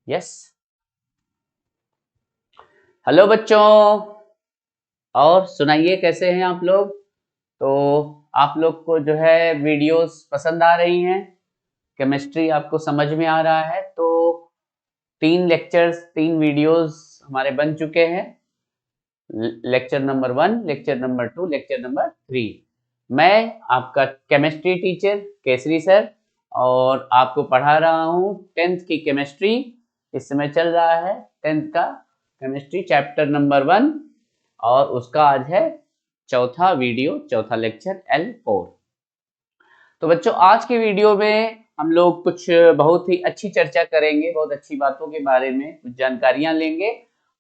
Yes. Hello बच्चों, और सुनाइए कैसे हैं आप लोग। तो आप लोग को जो है वीडियोस पसंद आ रही हैं, केमिस्ट्री आपको समझ में आ रहा है। तो 3 लेक्चर्स 3 वीडियोस हमारे बन चुके हैं। Lecture number 1, lecture number 2, lecture number 3। मैं आपका केमिस्ट्री टीचर केसरी सर और आपको पढ़ा रहा हूँ 10th की केमिस्ट्री। इस समय चल रहा है 10th का केमिस्ट्री चैप्टर नंबर 1 और उसका आज है चौथा वीडियो, चौथा लेक्चर L4। तो बच्चों आज के वीडियो में हम लोग कुछ बहुत ही अच्छी चर्चा करेंगे, बहुत अच्छी बातों के बारे में कुछ जानकारियां लेंगे।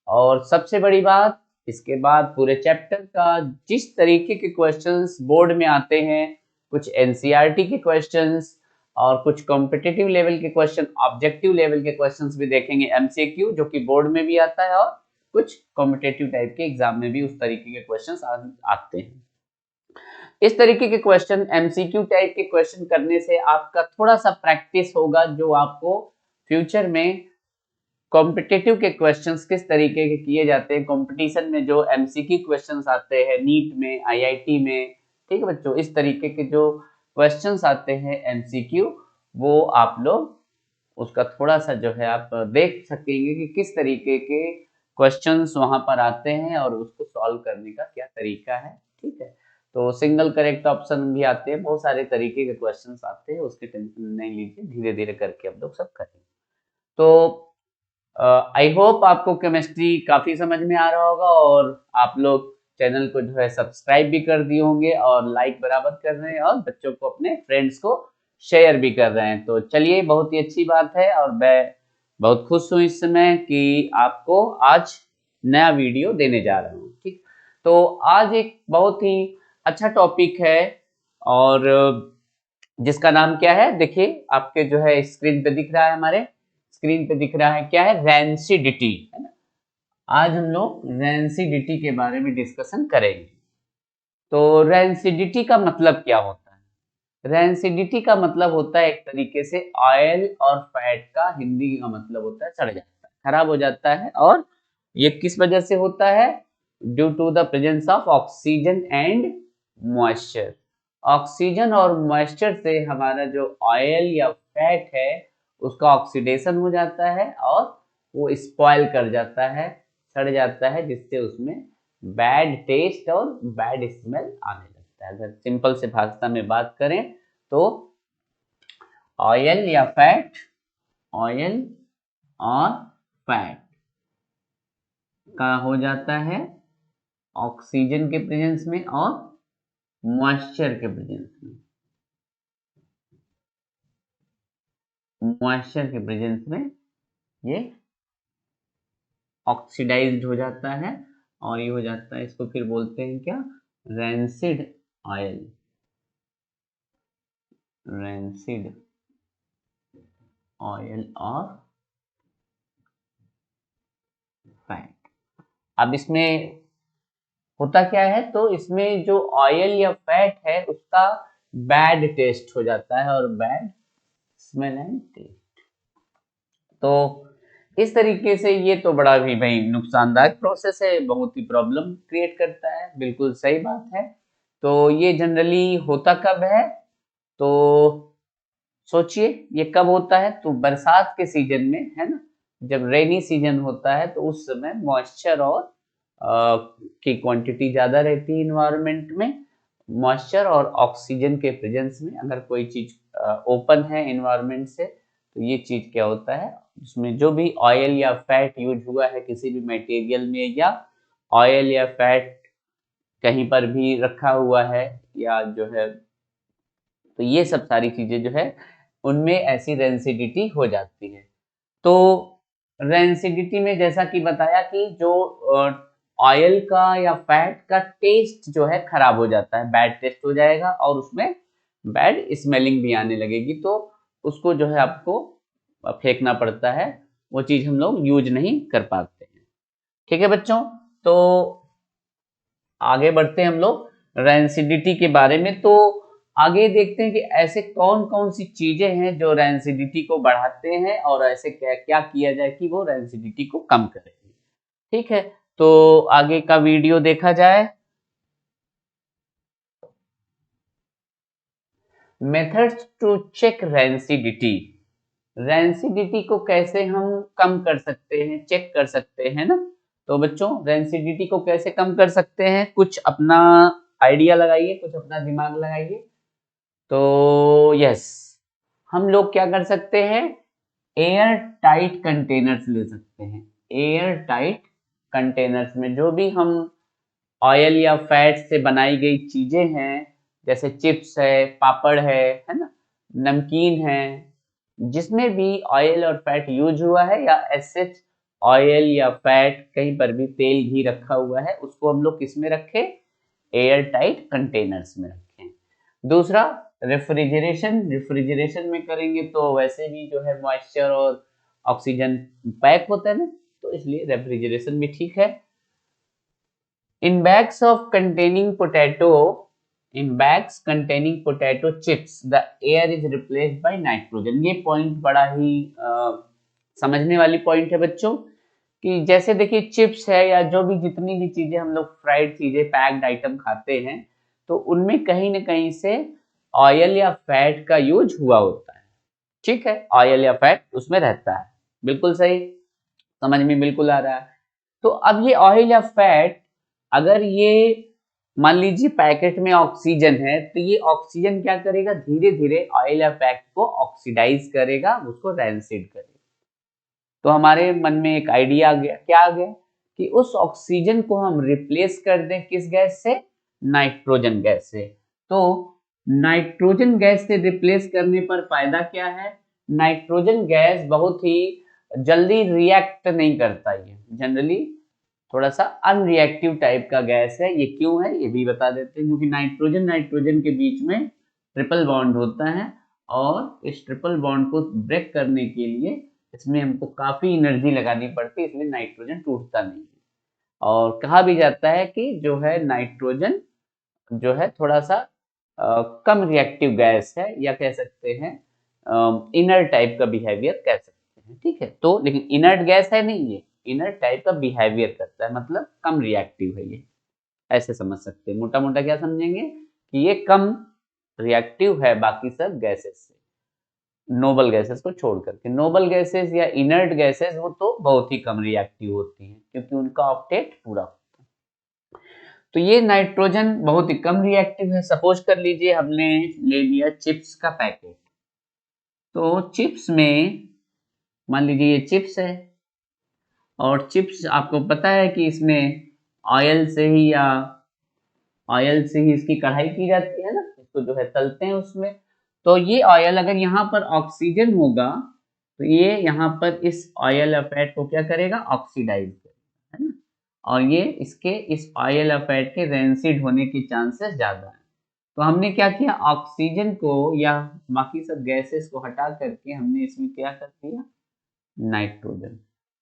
और सबसे बड़ी बात, इसके बाद पूरे चैप्टर का जिस तरीके के क्वेश्चंस बोर्ड में आते हैं, कुछ एनसीईआरटी के क्वेश्चंस और कुछ कॉम्पिटिटिव लेवल के क्वेश्चन, ऑब्जेक्टिव लेवल के क्वेश्चंस भी देखेंगे, एमसीक्यू जो कि बोर्ड में भी आता है और कुछ कॉम्पिटिटिव टाइप के एग्जाम में भी उस तरीके के क्वेश्चंस आते हैं। इस तरीके के क्वेश्चन, एमसीक्यू टाइप के क्वेश्चन करने से आपका थोड़ा सा प्रैक्टिस होगा, जो आपको फ्यूचर में कॉम्पिटिटिव के क्वेश्चंस किस तरीके के किए जाते हैं, कंपटीशन में जो एमसीक्यू क्वेश्चंस आते हैं नीट में, आईआईटी में, ठीक है बच्चों, इस तरीके के जो क्वेश्चंस आते हैं एमसीक्यू, वो आप लोग उसका थोड़ा सा जो है आप देख सकेंगे कि किस तरीके के क्वेश्चंस वहां पर आते हैं और उसको सॉल्व करने का क्या तरीका है। ठीक है, तो सिंगल करेक्ट ऑप्शन भी आते हैं, बहुत सारे तरीके के क्वेश्चंस आते हैं, उसकी टेंशन नहीं लीजिए, धीरे धीरे करके हम लोग सब करेंगे। तो आई होप आपको केमिस्ट्री काफी समझ में आ रहा होगा और आप लोग चैनल को जो है सब्सक्राइब भी कर दिए होंगे और लाइक बराबर कर रहे हैं और बच्चों को, अपने फ्रेंड्स को शेयर भी कर रहे हैं। तो चलिए, बहुत ही अच्छी बात है और मैं बहुत खुश हूँ इस समय कि आपको आज नया वीडियो देने जा रहा हूँ। ठीक, तो आज एक बहुत ही अच्छा टॉपिक है और जिसका नाम क्या है, देखिए आपके जो है स्क्रीन पे दिख रहा है, हमारे स्क्रीन पे दिख रहा है, क्या है, रैंसिडिटी, है ना। आज हम लोग रैंसिडिटी के बारे में डिस्कशन करेंगे। तो रैंसिडिटी का मतलब क्या होता है? रैंसिडिटी का मतलब होता है एक तरीके से ऑयल और फैट का हिंदी का मतलब होता है सड़ जाता है, खराब हो जाता है। और ये किस वजह से होता है? Due to the presence of oxygen and moisture. Oxygen और मॉइस्चर से हमारा जो ऑयल या फैट है उसका ऑक्सीडेशन हो जाता है और वो स्पॉइल कर जाता है, सड़ जाता है, जिससे उसमें बैड टेस्ट और बैड स्मेल आने लगता है। अगर सिंपल से भाषा में बात करें तो ऑयल या फैट, ऑयल और फैट का हो जाता है ऑक्सीजन के प्रेजेंस में और मॉइस्चर के प्रेजेंस में, मॉइस्चर के प्रेजेंस में ये ऑक्सीडाइज्ड हो जाता है और ये हो जाता है, इसको फिर बोलते हैं क्या, रैंसिड ऑयल, रैंसिड ऑयल और फैट। अब इसमें होता क्या है, तो इसमें जो ऑयल या फैट है उसका बैड टेस्ट हो जाता है और बैड स्मेल एंड टेस्ट। तो इस तरीके से ये तो बड़ा भी भाई नुकसानदायक प्रोसेस है, बहुत ही प्रॉब्लम क्रिएट करता है, बिल्कुल सही बात है। तो ये जनरली होता कब है? तो सोचिए ये कब होता है, तो बरसात के सीजन में, है ना, जब रेनी सीजन होता है तो उस समय मॉइस्चर और की क्वांटिटी ज्यादा रहती है इन्वायरमेंट में। मॉइस्चर और ऑक्सीजन के प्रेजेंस में अगर कोई चीज ओपन है इन्वायरमेंट से, तो ये चीज क्या होता है, उसमें जो भी ऑयल या फैट यूज हुआ है किसी भी मटेरियल में, या ऑयल या फैट कहीं पर भी रखा हुआ है या जो है, तो ये सब सारी चीजें जो है उनमें ऐसी रेंसिडिटी हो जाती है। तो रेंसिडिटी में जैसा कि बताया कि जो ऑयल का या फैट का टेस्ट जो है खराब हो जाता है, बैड टेस्ट हो जाएगा और उसमें बैड स्मेलिंग भी आने लगेगी, तो उसको जो है आपको फेंकना पड़ता है, वो चीज हम लोग यूज नहीं कर पाते हैं। ठीक है बच्चों, तो आगे बढ़ते हैं हम लोग रेंसिडिटी के बारे में। तो आगे देखते हैं कि ऐसे कौन कौन सी चीजें हैं जो रेंसिडिटी को बढ़ाते हैं और ऐसे क्या क्या किया जाए कि वो रेंसिडिटी को कम करे। ठीक है, तो आगे का वीडियो देखा जाए। Methods to check rancidity. Rancidity को कैसे हम कम कर सकते हैं, चेक कर सकते हैं ना। तो बच्चों रेंसिडिटी को कैसे कम कर सकते हैं, कुछ अपना आइडिया लगाइए, कुछ अपना दिमाग लगाइए। तो यस, हम लोग क्या कर सकते हैं, एयर टाइट कंटेनर्स ले सकते हैं। एयर टाइट कंटेनर्स में जो भी हम ऑयल या फैट से बनाई गई चीजें हैं, जैसे चिप्स है, पापड़ है ना, नमकीन है, जिसमें भी ऑयल और फैट यूज हुआ है या ऐसे ऑयल या फैट कहीं पर भी तेल घी रखा हुआ है, उसको हम लोग किस में रखें, एयर टाइट कंटेनर्स में रखें। दूसरा रेफ्रिजरेशन। रेफ्रिजरेशन में करेंगे तो वैसे भी जो है मॉइस्चर और ऑक्सीजन पैक होता है ना, तो इसलिए रेफ्रिजरेशन भी ठीक है। In bags of containing potato, in bags containing potato chips, the air is replaced by nitrogen। ये पॉइंट बड़ा ही समझने वाली पॉइंट है बच्चों, कि जैसे देखिए चिप्स है या जो भी जितनी भी चीजें हम लोग फ्राइड चीजें पैक्ड आइटम खाते हैं, तो उनमें कहीं ना कहीं से ऑयल या फैट का यूज हुआ होता है। ठीक है, ऑयल या फैट उसमें रहता है, बिल्कुल सही, समझ में बिल्कुल आ रहा है। तो अब ये ऑयल या फैट, अगर ये मान लीजिए पैकेट में ऑक्सीजन है, तो ये ऑक्सीजन क्या करेगा, धीरे धीरे ऑयल या फैट को ऑक्सीडाइज करेगा, उसको रैंसिड करेगा। तो हमारे मन में एक आइडिया आ गया, क्या आ गया, कि उस ऑक्सीजन को हम रिप्लेस कर दें किस गैस से, नाइट्रोजन गैस से। तो नाइट्रोजन गैस से रिप्लेस करने पर फायदा क्या है, नाइट्रोजन गैस बहुत ही जल्दी रिएक्ट नहीं करता, ये जनरली थोड़ा सा अनरिएक्टिव टाइप का गैस है। ये क्यों है ये भी बता देते हैं, क्योंकि नाइट्रोजन नाइट्रोजन के बीच में ट्रिपल बॉन्ड होता है, और इस ट्रिपल बॉन्ड को ब्रेक करने के लिए इसमें हमको काफी एनर्जी लगानी पड़ती है, इसलिए नाइट्रोजन टूटता नहीं है। और कहा भी जाता है कि जो है नाइट्रोजन जो है थोड़ा सा कम रिएक्टिव गैस है, या कह सकते हैं इनर टाइप का बिहेवियर कह सकते हैं। ठीक है, तो लेकिन इनर्ट गैस है नहीं, ये इनर टाइप का बिहेवियर करता है, मतलब कम रिएक्टिव है ये, ऐसे समझ सकते हैं। मोटा मोटा क्या समझेंगे कि ये कम रिएक्टिव है बाकी सब गैसेस से, नोबल गैसेस को छोड़ करके। नोबल गैसेस या इनर्ट गैसेस वो तो बहुत ही कम रिएक्टिव होती हैं, क्योंकि उनका ऑक्टेट पूरा होता है। तो ये नाइट्रोजन बहुत ही कम रिएक्टिव है। सपोज कर लीजिए हमने ले लिया चिप्स का पैकेट, तो चिप्स में मान लीजिए ये चिप्स है, और चिप्स आपको पता है कि इसमें ऑयल से ही या ऑयल से ही इसकी कढ़ाई की जाती है ना, इसको जो है तलते हैं उसमें। तो ये ऑयल अगर यहाँ पर ऑक्सीजन होगा, तो ये यहाँ पर इस ऑयल या फैट को क्या करेगा, ऑक्सीडाइज करेगा, है ना। और ये इसके इस ऑयल या फैट के रेंसिड होने के चांसेस ज्यादा है। तो हमने क्या किया, ऑक्सीजन को या बाकी सब गैसेस को हटा करके हमने इसमें क्या कर दिया, नाइट्रोजन।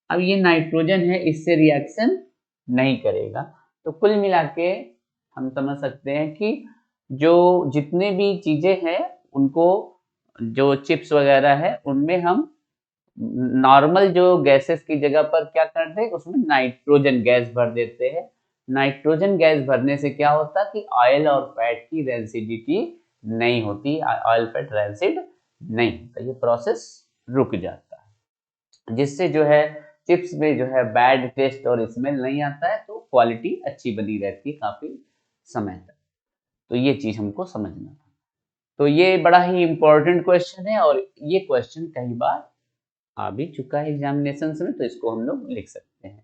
अब ये नाइट्रोजन है, इससे रिएक्शन नहीं करेगा। तो कुल मिला के हम समझ सकते हैं कि जो जितने भी चीजें हैं उनको, जो चिप्स वगैरह है उनमें हम नॉर्मल जो गैसेस की जगह पर क्या कर दें, उसमें नाइट्रोजन गैस भर देते हैं। नाइट्रोजन गैस भरने से क्या होता है कि ऑयल और फैट की रेंसिडिटी नहीं होती, ऑयल फैट रेंसिड नहीं होता, ये प्रोसेस रुक जाता है, जिससे जो है चिप्स में जो है बैड टेस्ट और स्मेल नहीं आता है, तो क्वालिटी अच्छी बनी रहती है काफी समय तक। तो ये चीज हमको समझना था। तो ये बड़ा ही इंपॉर्टेंट क्वेश्चन है, और ये क्वेश्चन कई बार आ भी चुका है एग्जामिनेशन में, तो इसको हम लोग लिख सकते हैं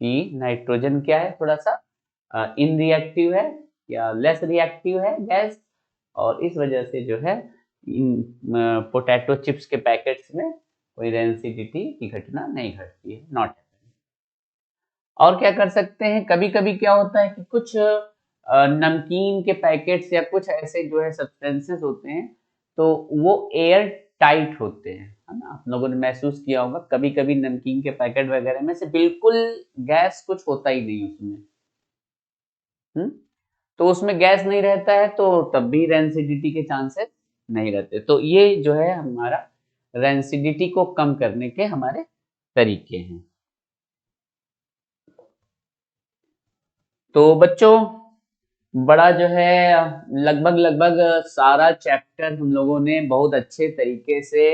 कि नाइट्रोजन क्या है, थोड़ा सा इन रिएक्टिव है या लेस रिएक्टिव है गैस, और इस वजह से जो है इन पोटैटो चिप्स के पैकेट्स में कोई रेंसिडिटी की घटना नहीं घटती है, नॉट। और क्या कर सकते हैं, कभी कभी क्या होता है कि कुछ नमकीन के पैकेट्स या कुछ ऐसे जो है सब्सटेंसेस होते हैं, तो वो एयर टाइट होते हैं, है ना। आप लोगों ने महसूस किया होगा कभी कभी नमकीन के पैकेट वगैरह में से बिल्कुल गैस कुछ होता ही नहीं उसमें, तो उसमें गैस नहीं रहता है तो तब भी रेंसिडिटी के चांसेस नहीं रहते। तो ये जो है हमारा रेंसिडिटी को कम करने के हमारे तरीके हैं। तो बच्चों बड़ा जो है लगभग लगभग सारा चैप्टर हम लोगों ने बहुत अच्छे तरीके से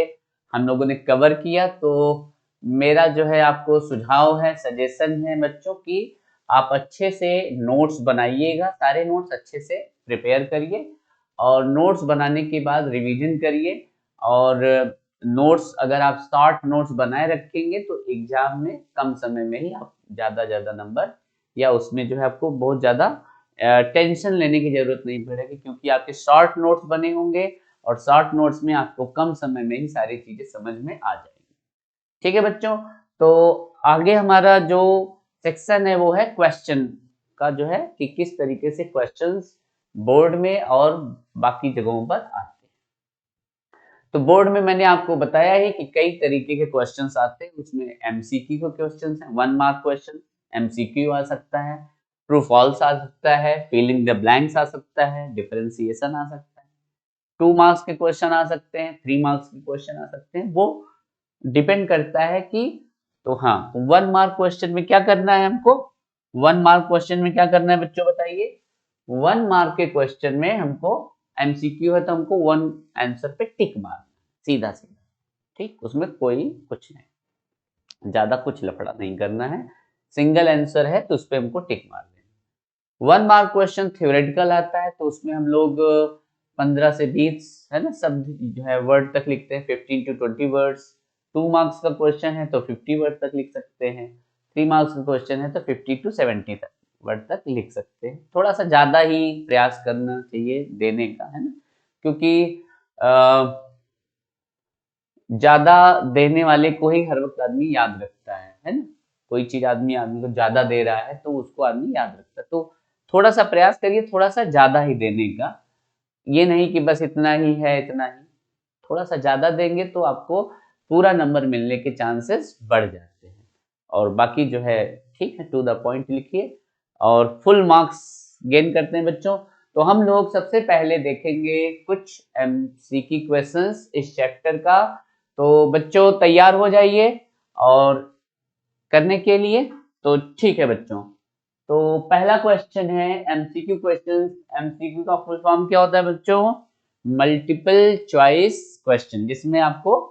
हम लोगों ने कवर किया। तो मेरा जो है आपको सुझाव है, सजेशन है बच्चों की आप अच्छे से नोट्स बनाइएगा, सारे नोट्स अच्छे से प्रिपेयर करिए और नोट्स बनाने के बाद रिवीजन करिए। और नोट्स अगर आप शॉर्ट नोट्स बनाए रखेंगे तो एग्जाम में कम समय में ही आप ज़्यादा नंबर या उसमें जो है आपको बहुत ज़्यादा टेंशन लेने की जरूरत नहीं पड़ेगी, क्योंकि आपके शॉर्ट नोट्स बने होंगे और शॉर्ट नोट्स में आपको कम समय में ही सारी चीजें समझ में आ जाएगी। ठीक है बच्चों, तो आगे हमारा जो सेक्शन है वो है क्वेश्चन का, जो है कि किस तरीके से क्वेश्चंस बोर्ड में और बाकी जगहों पर आते हैं। तो बोर्ड में मैंने आपको बताया है कि कई तरीके के क्वेश्चंस आते हैं, उसमें एमसीक्यू के क्वेश्चंस हैं, 1 मार्क क्वेश्चन एमसीक्यू आ सकता है, ट्रू फॉल्स आ सकता है, फिलिंग द ब्लैंक्स आ सकता है, डिफरेंशिएशन आ सकता है, 2 मार्क्स के क्वेश्चन आ सकते हैं, 3 मार्क्स के क्वेश्चन आ सकते हैं, वो डिपेंड करता है कि तो हाँ 1 मार्क क्वेश्चन में क्या करना है हमको, 1 मार्क क्वेश्चन में क्या करना है बच्चों बताइए। 1 मार्क के क्वेश्चन में हमको एमसीक्यू है तो हमको 1 आंसर पे टिक मारना सीधा सीधा, ठीक, उसमें कोई कुछ नहीं, ज्यादा कुछ लफड़ा नहीं करना है, सिंगल आंसर है तो उस पर हमको टिक मार देना। 1 मार्क क्वेश्चन थ्योरेटिकल आता है तो उसमें हम लोग 15 से 20 है ना सब जो है वर्ड तक लिखते हैं, 15 to 20 वर्ड्स। 2 मार्क्स का क्वेश्चन है तो 50 वर्ड तक लिख सकते हैं, 3 मार्क्स का क्वेश्चन है तो 50 to 70 तक वर्ड तक लिख सकते हैं। थोड़ा सा ज्यादा ही प्रयास करना चाहिए देने का, है ना, क्योंकि ज्यादा देने वाले को ही हर वक्त आदमी याद रखता है ना, कोई चीज आदमी को ज्यादा दे रहा है तो उसको आदमी याद रखता है। तो थोड़ा सा प्रयास करिए थोड़ा सा ज्यादा ही देने का, ये नहीं कि बस इतना ही है इतना ही, थोड़ा सा ज्यादा देंगे तो आपको पूरा नंबर मिलने के चांसेस बढ़ जाते हैं। और बाकी जो है ठीक है, टू द पॉइंट लिखिए और फुल मार्क्स गेन करते हैं बच्चों। तो हम लोग सबसे पहले देखेंगे कुछ एमसीक्यू क्वेश्चंस इस चैप्टर का। तो बच्चों तैयार हो जाइए और करने के लिए, तो ठीक है बच्चों। तो पहला क्वेश्चन है एमसीक्यू क्वेश्चन। एमसीक्यू का फुल फॉर्म क्या होता है बच्चों, मल्टीपल चॉइस क्वेश्चन, जिसमें आपको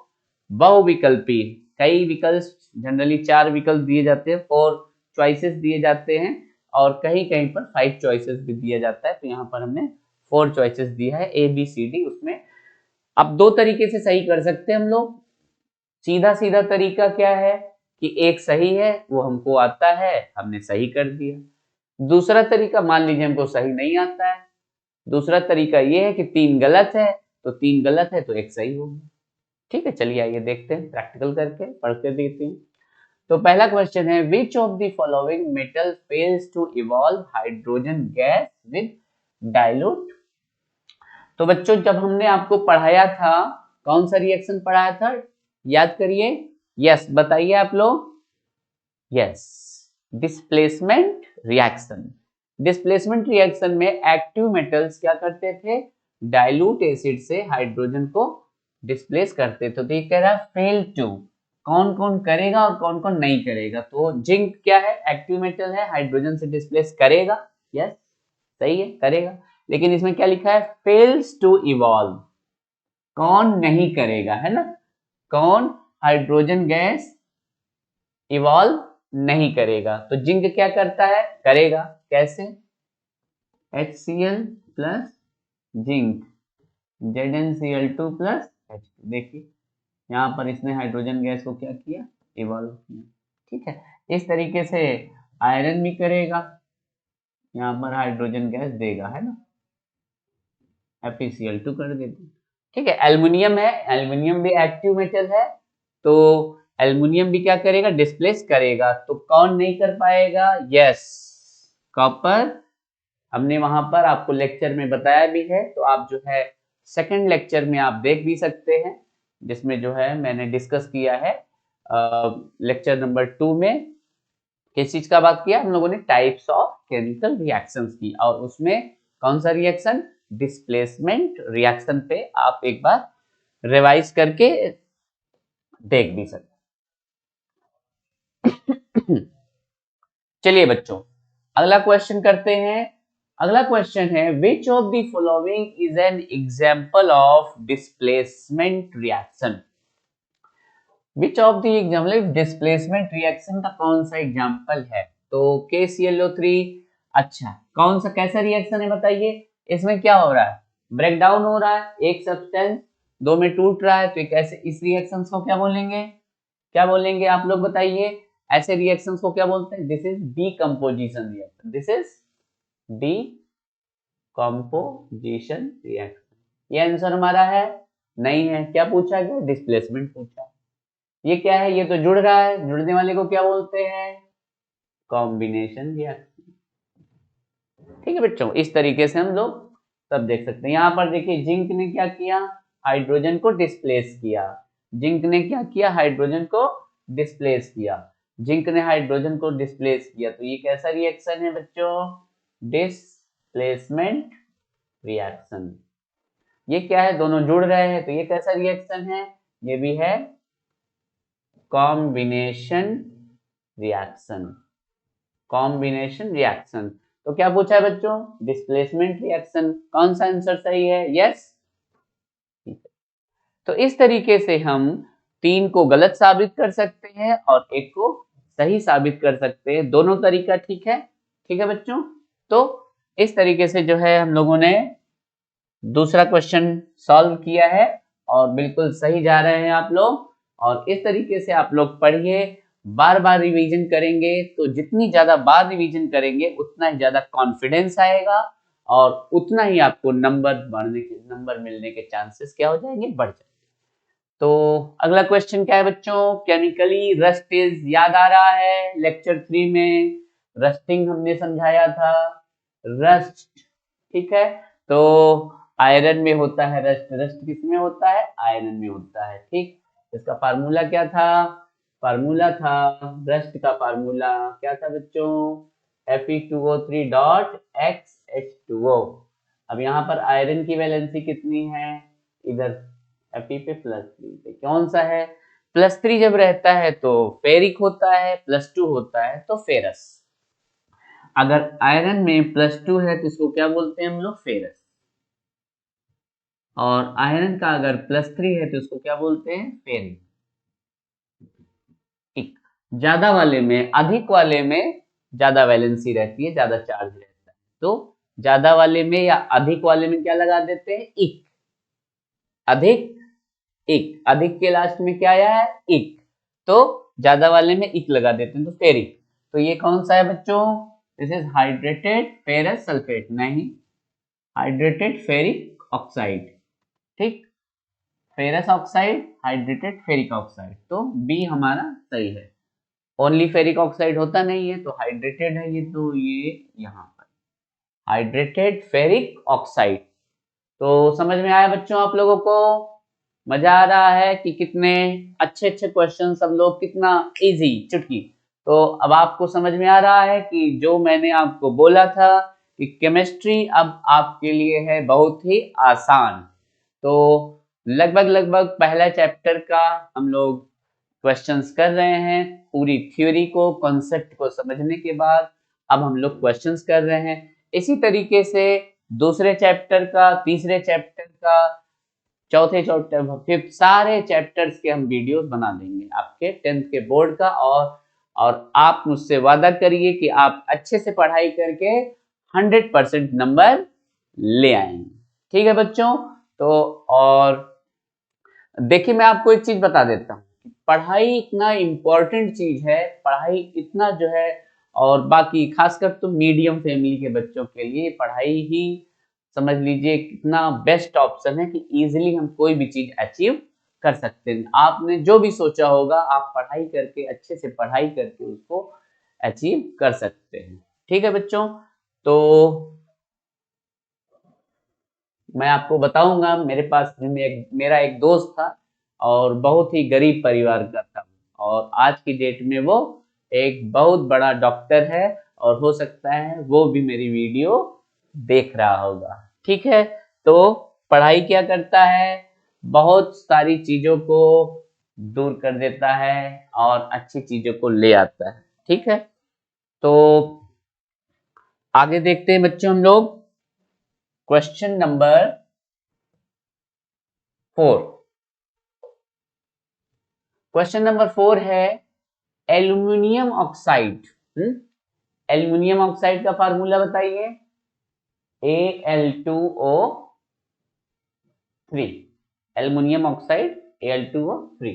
बहुविकल्पी कई विकल्प, जनरली 4 विकल्प दिए जाते हैं, 4 चॉइसेस दिए जाते हैं और कहीं कहीं पर 5 चॉइसेस भी दिया जाता है। तो यहाँ पर हमने 4 चॉइसेस दिया है ए बी सी डी। उसमें अब 2 तरीके से सही कर सकते हैं हम लोग। सीधा सीधा तरीका क्या है कि एक सही है वो हमको आता है हमने सही कर दिया। दूसरा तरीका मान लीजिए हमको सही नहीं आता है, दूसरा तरीका ये है कि 3 गलत है तो 3 गलत है तो एक सही होगा। ठीक है, चलिए आइए देखते हैं प्रैक्टिकल करके पढ़ के देखते हैं। तो पहला क्वेश्चन है which of the following metal fails to evolve hydrogen gas with dilute. तो बच्चों जब हमने आपको पढ़ाया था कौन सा रिएक्शन पढ़ाया था, याद करिए, यस बताइए आप लोग, yes displacement reaction. Displacement reaction में एक्टिव मेटल्स क्या करते थे, डाइल्यूट एसिड से हाइड्रोजन को डिस्प्लेस करते थे। तो ये कह रहा है फेल टू, कौन कौन करेगा और कौन कौन नहीं करेगा। तो जिंक क्या है, एक्टिव मेटल है, हाइड्रोजन से डिस्प्लेस करेगा, यस सही है करेगा। लेकिन इसमें क्या लिखा है, फेल्स टू इवॉल्व, कौन नहीं करेगा, है ना, कौन हाइड्रोजन गैस इवॉल्व नहीं करेगा। तो जिंक क्या करता है, करेगा, कैसे, HCl plus zinc ZnCl2 plus H2। देखिए यहाँ पर इसने हाइड्रोजन गैस को क्या किया, इवॉल्व किया। ठीक है, इस तरीके से आयरन भी करेगा, यहाँ पर हाइड्रोजन गैस देगा, है ना, FeCl2 कर देते। ठीक है, एल्युमिनियम है, एल्युमिनियम भी एक्टिव मेटल है तो एल्युमिनियम भी क्या करेगा, डिस्प्लेस करेगा। तो कौन नहीं कर पाएगा, यस कॉपर। हमने वहां पर आपको लेक्चर में बताया भी है, तो आप जो है सेकंड लेक्चर में आप देख भी सकते हैं, जिसमें जो है मैंने डिस्कस किया है लेक्चर नंबर 2 में किस चीज का बात किया हम लोगों ने, टाइप्स ऑफ केमिकल रिएक्शंस की, और उसमें कौन सा रिएक्शन? डिस्प्लेसमेंट रिएक्शन पे आप एक बार रिवाइज करके देख भी सकते। चलिए बच्चों अगला क्वेश्चन करते हैं। अगला क्वेश्चन है which of the following is an example of displacement reaction. Which of the example displacement reaction का कौन सा एग्जांपल है? तो KClO3। अच्छा कौन सा कैसा रिएक्शन है बताइए? इसमें क्या हो रहा है? ब्रेक डाउन हो रहा है, एक सब्सटेंस दो में टूट रहा है, तो एक ऐसे इस रिएक्शन को क्या बोलेंगे? क्या बोलेंगे आप लोग बताइए? ऐसे रिएक्शंस को क्या बोलते हैं? This is decomposition reaction. This is decomposition reaction. ये आंसर हमारा है? नहीं है। क्या पूछा गया? डिस्प्लेसमेंट पूछा। ये क्या है? ये तो जुड़ रहा है, जुड़ने वाले को क्या बोलते हैं? Combination reaction. ठीक है बच्चों, इस तरीके से हम लोग सब देख सकते हैं। यहाँ पर देखिए जिंक ने क्या किया? हाइड्रोजन को डिस्प्लेस किया। जिंक ने क्या किया? हाइड्रोजन को डिस्प्लेस किया। जिंक ने हाइड्रोजन को डिस्प्लेस किया, तो ये कैसा रिएक्शन है बच्चों? Displacement reaction. ये क्या है? दोनों जुड़ रहे हैं, तो ये कैसा रिएक्शन है? ये भी है कॉम्बिनेशन रिएक्शन। Combination reaction. तो क्या पूछा है बच्चों? Displacement reaction. कौन सा आंसर सही है? यस। तो इस तरीके से हम 3 को गलत साबित कर सकते हैं और 1 को सही साबित कर सकते हैं। दोनों तरीका ठीक है? ठीक है बच्चों। तो इस तरीके से जो है हम लोगों ने दूसरा क्वेश्चन सॉल्व किया है और बिल्कुल सही जा रहे हैं आप लोग। और इस तरीके से आप लोग पढ़िए, बार बार रिवीजन करेंगे तो जितनी ज्यादा बार रिवीजन करेंगे उतना ही ज्यादा कॉन्फिडेंस आएगा और उतना ही आपको नंबर मिलने के चांसेस क्या हो जाएंगे? बढ़ जाएंगे। तो अगला क्वेश्चन क्या है बच्चों? केमिकली रस्ट इज याद आ रहा है? लेक्चर 3 में रस्टिंग हमने समझाया था। रस्ट, ठीक है। तो आयरन में होता है रस्ट। रस्ट किस में होता है? आयरन में होता है। ठीक, इसका फार्मूला क्या था? फार्मूला था रस्ट का फार्मूला क्या था बच्चों? Fe2O3.XH2O। अब यहाँ पर आयरन की वैलेंसी कितनी है? इधर Fe पे +3 कौन सा है? +3 जब रहता है तो फेरिक होता है, +2 होता है तो फेरस। अगर आयरन में +2 है तो इसको क्या बोलते हैं हम लोग? फेरस। और आयरन का अगर +3 है तो इसको क्या बोलते हैं? फेरिक। ज्यादा वाले में, अधिक वाले में ज्यादा वैलेंसी रहती है, ज्यादा चार्ज रहता है, तो ज्यादा वाले में या अधिक वाले में क्या लगा देते हैं? इक। अधिक इक, अधिक के लास्ट में क्या आया है? इक, तो ज्यादा वाले में इक लगा देते हैं तो फेरिक। तो ये कौन सा है बच्चों? This is hydrated ferrous sulphate. नहीं, हाइड्रेटेड फेरिक ऑक्साइड। ठीक, ferrous oxide, hydrated ferric oxide, तो बी हमारा सही है। ओनली फेरिक ऑक्साइड होता नहीं है तो हाइड्रेटेड है ये, तो ये यहाँ पर हाइड्रेटेड फेरिक ऑक्साइड। तो समझ में आया बच्चों आप लोगों को? मजा आ रहा है कि कितने अच्छे अच्छे क्वेश्चन सब लोग, कितना इजी, चुटकी। तो अब आपको समझ में आ रहा है कि जो मैंने आपको बोला था कि केमिस्ट्री अब आपके लिए है बहुत ही आसान। तो लगभग पहला चैप्टर का हम लोग क्वेश्चंस कर रहे हैं। पूरी थ्योरी को, कॉन्सेप्ट को समझने के बाद अब हम लोग क्वेश्चंस कर रहे हैं। इसी तरीके से दूसरे चैप्टर का, तीसरे चैप्टर का, चौथे चैप्टर, फिफ्थ, सारे चैप्टर्स के हम वीडियोस बना देंगे आपके 10th के बोर्ड का। और आप मुझसे वादा करिए कि आप अच्छे से पढ़ाई करके 100% नंबर ले आएंगे। ठीक है बच्चों? तो और देखिए मैं आपको एक चीज बता देता हूँ, पढ़ाई इतना इम्पोर्टेंट चीज है, पढ़ाई इतना जो है, और बाकी खासकर तो मीडियम फैमिली के बच्चों के लिए पढ़ाई ही समझ लीजिए कितना बेस्ट ऑप्शन है कि इजीली हम कोई भी चीज अचीव कर सकते हैं। आपने जो भी सोचा होगा आप पढ़ाई करके, अच्छे से पढ़ाई करके उसको अचीव कर सकते हैं। ठीक है बच्चों? तो मैं आपको बताऊंगा, मेरे पास मेरा एक दोस्त था और बहुत ही गरीब परिवार का था, और आज की डेट में वो एक बहुत बड़ा डॉक्टर है और हो सकता है वो भी मेरी वीडियो देख रहा होगा। ठीक है, तो पढ़ाई क्या करता है, बहुत सारी चीजों को दूर कर देता है और अच्छी चीजों को ले आता है। ठीक है, तो आगे देखते हैं बच्चों हम लोग क्वेश्चन नंबर 4। क्वेश्चन नंबर 4 है एल्यूमिनियम ऑक्साइड। एल्यूमिनियम ऑक्साइड का फार्मूला बताइए। Al2O3, aluminium oxide Al2O3।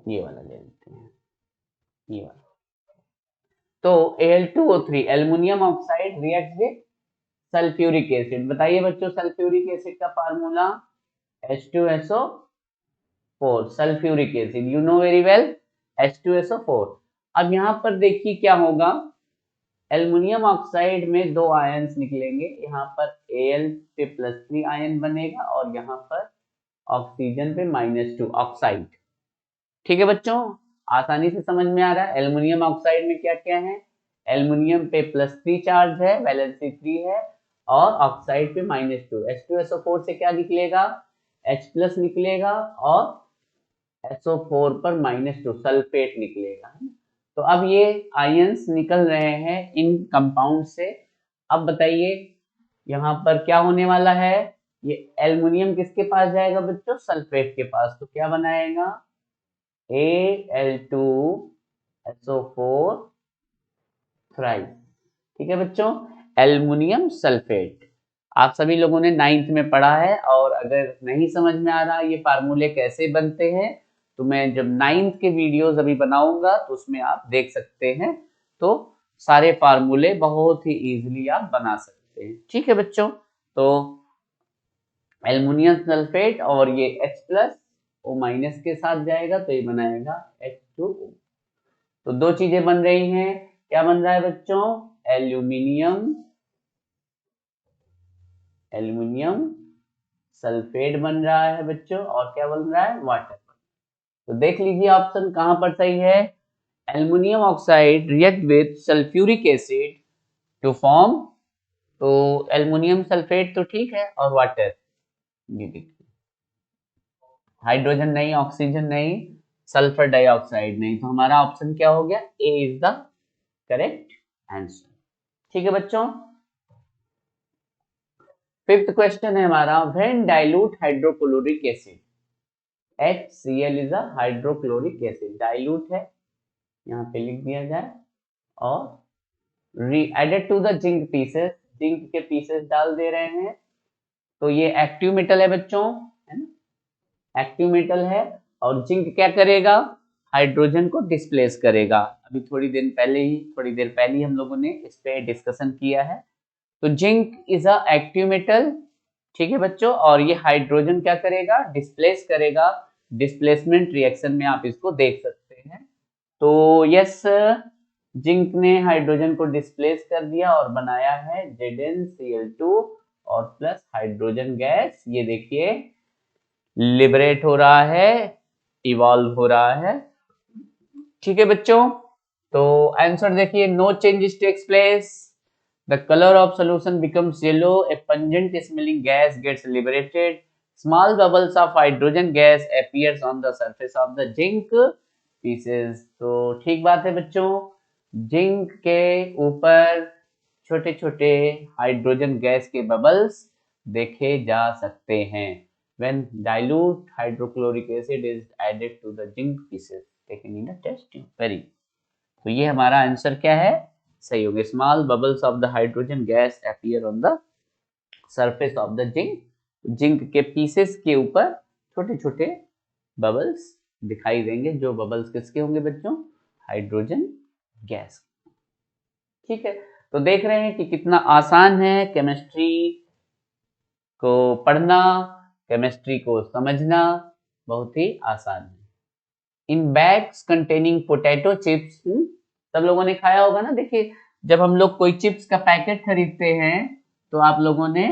ये वाला ले लेते हैं, ये वाला। तो Al2O3 aluminium oxide react with sulphuric acid. बताइए बच्चों सल्फ्यूरिक एसिड का formula H2SO4, sulphuric acid, you know very well, H2SO4। अब यहां पर देखिए क्या होगा, एल्युमिनियम ऑक्साइड में दो आयंस निकलेंगे, यहाँ पर Al पे +3 आयन बनेगा और यहाँ पर ऑक्सीजन पे -2 ऑक्साइड। ठीक है बच्चों, आसानी से समझ में आ रहा है। एल्युमिनियम ऑक्साइड में क्या क्या है, एल्युमिनियम पे +3 चार्ज है, वैलेंसी 3 है, और ऑक्साइड पे -2। H2SO4 से क्या निकलेगा, H+ निकलेगा और SO4 पर -2 सल्फेट निकलेगा। तो अब ये आयंस निकल रहे हैं इन कंपाउंड से। अब बताइए यहाँ पर क्या होने वाला है, ये एल्युमिनियम किसके पास जाएगा बच्चों, सल्फेट के पास। तो क्या बनाएगा, Al2SO4 थ्राइस। ठीक है बच्चों, एल्युमिनियम सल्फेट आप सभी लोगों ने 9th में पढ़ा है, और अगर नहीं समझ में आ रहा ये फार्मूले कैसे बनते हैं तो मैं जब 9th के वीडियोस अभी बनाऊंगा तो उसमें आप देख सकते हैं। तो सारे फार्मूले बहुत ही इजीली आप बना सकते हैं। ठीक है बच्चों, तो एल्युमिनियम सल्फेट और ये H+ O- के साथ जाएगा तो ये बनाएगा H2O। तो दो चीजें बन रही हैं, क्या बन रहा है बच्चों, एल्युमिनियम सल्फेट बन रहा है बच्चों, और क्या बन रहा है, वाटर। तो देख लीजिए ऑप्शन कहां पर सही है, aluminium oxide react with sulphuric acid to form, तो एल्युमिनियम सल्फेट तो ठीक है, और वाटर, ये देखिए हाइड्रोजन नहीं, ऑक्सीजन नहीं, सल्फर डाइऑक्साइड नहीं, तो हमारा ऑप्शन क्या हो गया, A is the correct answer. ठीक है बच्चों, 5th क्वेश्चन है हमारा, when dilute hydrochloric acid, HCl is a hydrochloric acid, dilute है यहाँ पे लिख दिया जाए, और added to the zinc pieces, zinc के पीसेस डाल दे रहे हैं। तो ये एक्टिव मेटल है बच्चों, है ना, एक्टिव मेटल है, और जिंक क्या करेगा, हाइड्रोजन को डिस्प्लेस करेगा। अभी थोड़ी देर पहले ही हम लोगों ने इस पे डिस्कशन किया है। तो zinc is a active metal, ठीक है बच्चों, और ये हाइड्रोजन क्या करेगा, डिस्प्लेस करेगा। डिस्प्लेसमेंट रिएक्शन में आप इसको देख सकते हैं। तो यस, जिंक ने हाइड्रोजन को डिस्प्लेस कर दिया और बनाया है ZnCl2 और प्लस हाइड्रोजन गैस। ये देखिए लिबरेट हो रहा है, इवॉल्व हो रहा है। ठीक है बच्चों, तो आंसर देखिए, no changes takes place, the color of solution becomes yellow, a pungent smelling gas gets liberated, small bubbles of hydrogen gas appears on the surface of the zinc pieces। तो ठीक बात है बच्चों, जिंक के ऊपर छोटे छोटे हाइड्रोजन गैस के बबल्स देखे जा सकते हैं when dilute hydrochloric acid is added to the zinc pieces taken in a test tube। Very, तो ये हमारा आंसर क्या है, सही हो गया। Small bubbles of the hydrogen gas appear on the surface of the zinc, zinc के pieces के ऊपर छोटे छोटे बबल्स दिखाई देंगे, जो बबल्स किसके होंगे बच्चों, हाइड्रोजन गैस। ठीक है, तो देख रहे हैं कि कितना आसान है केमिस्ट्री को पढ़ना, केमिस्ट्री को समझना बहुत ही आसान है। इन बैग्स कंटेनिंग पोटैटो चिप्स, सब लोगों ने खाया होगा ना। देखिए जब हम लोग कोई चिप्स का पैकेट खरीदते हैं तो आप लोगों ने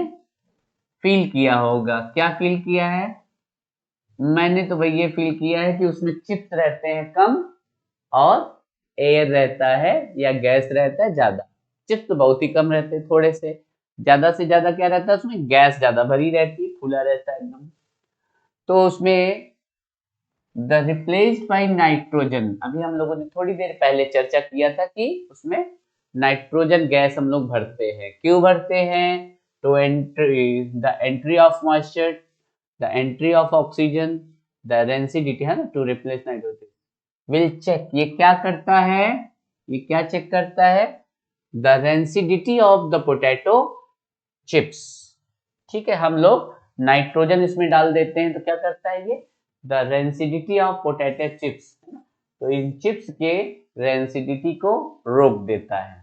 फील किया होगा, क्या फील किया है, मैंने तो भाई ये फील किया है कि उसमें चिप्स रहते हैं कम और एयर रहता है या गैस रहता है ज्यादा, चिप्स तो बहुत ही कम रहते हैं, थोड़े से। ज्यादा से ज्यादा क्या रहता है उसमें, गैस ज्यादा भरी रहती है, खुला रहता है एकदम। तो उसमें द रिप्लेस्ड बाई नाइट्रोजन, अभी हम लोगों ने थोड़ी देर पहले चर्चा किया था कि उसमें नाइट्रोजन गैस हम लोग भरते हैं। क्यों भरते हैं? To entry the entry of moisture, the entry of oxygen, the density, है ना, to replace nitrogen will check. ये क्या करता है, ये क्या चेक करता है? The rancidity of the potato chips. ठीक है, हम लोग नाइट्रोजन इसमें डाल देते हैं तो क्या करता है ये, the rancidity of potato chips, तो इन चिप्स के रेंसिडिटी को रोक देता है।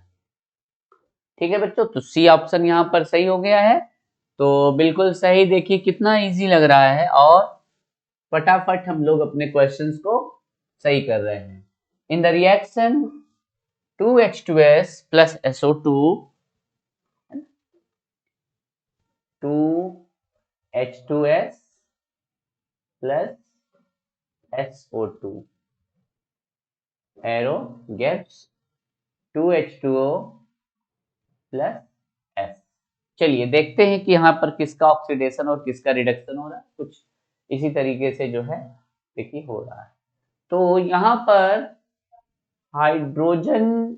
ठीक है बच्चों, तो सी ऑप्शन यहाँ पर सही हो गया है। तो बिल्कुल सही, देखिए कितना इजी लग रहा है और फटाफट हम लोग अपने क्वेश्चंस को सही कर रहे हैं। In the reaction 2H2S plus SO2, 2H2S plus SO2 arrow gets 2H2O plus S। चलिए देखते हैं कि यहाँ पर किसका ऑक्सीडेशन और किसका रिडक्शन हो रहा है। कुछ इसी तरीके से जो है देखिए हो रहा है। तो यहाँ पर हाइड्रोजन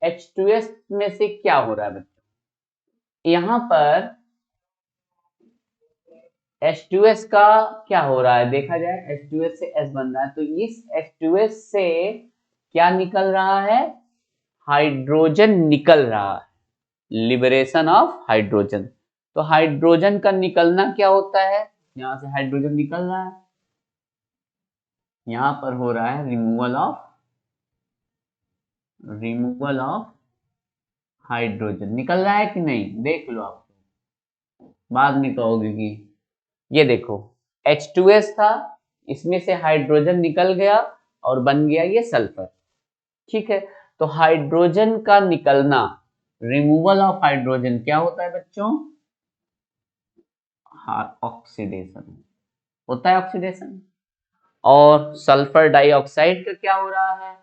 H2S में से क्या हो रहा है बच्चों, यहाँ पर H2S का क्या हो रहा है, देखा जाए H2S से S बन रहा है, तो इस H2S से क्या निकल रहा है, हाइड्रोजन निकल रहा है, लिबरेशन ऑफ हाइड्रोजन। तो हाइड्रोजन का निकलना क्या होता है, यहां से हाइड्रोजन निकल रहा है, यहां पर हो रहा है रिमूवल ऑफ हाइड्रोजन। निकल रहा है कि नहीं, देख लो आप, बाद में कहोगे कि ये देखो H2S था, इसमें से हाइड्रोजन निकल गया और बन गया ये सल्फर। ठीक है, तो हाइड्रोजन का निकलना, रिमूवल ऑफ हाइड्रोजन क्या होता है बच्चों, ऑक्सीडेशन होता है, ऑक्सीडेशन। और सल्फर डाइऑक्साइड का क्या हो रहा है,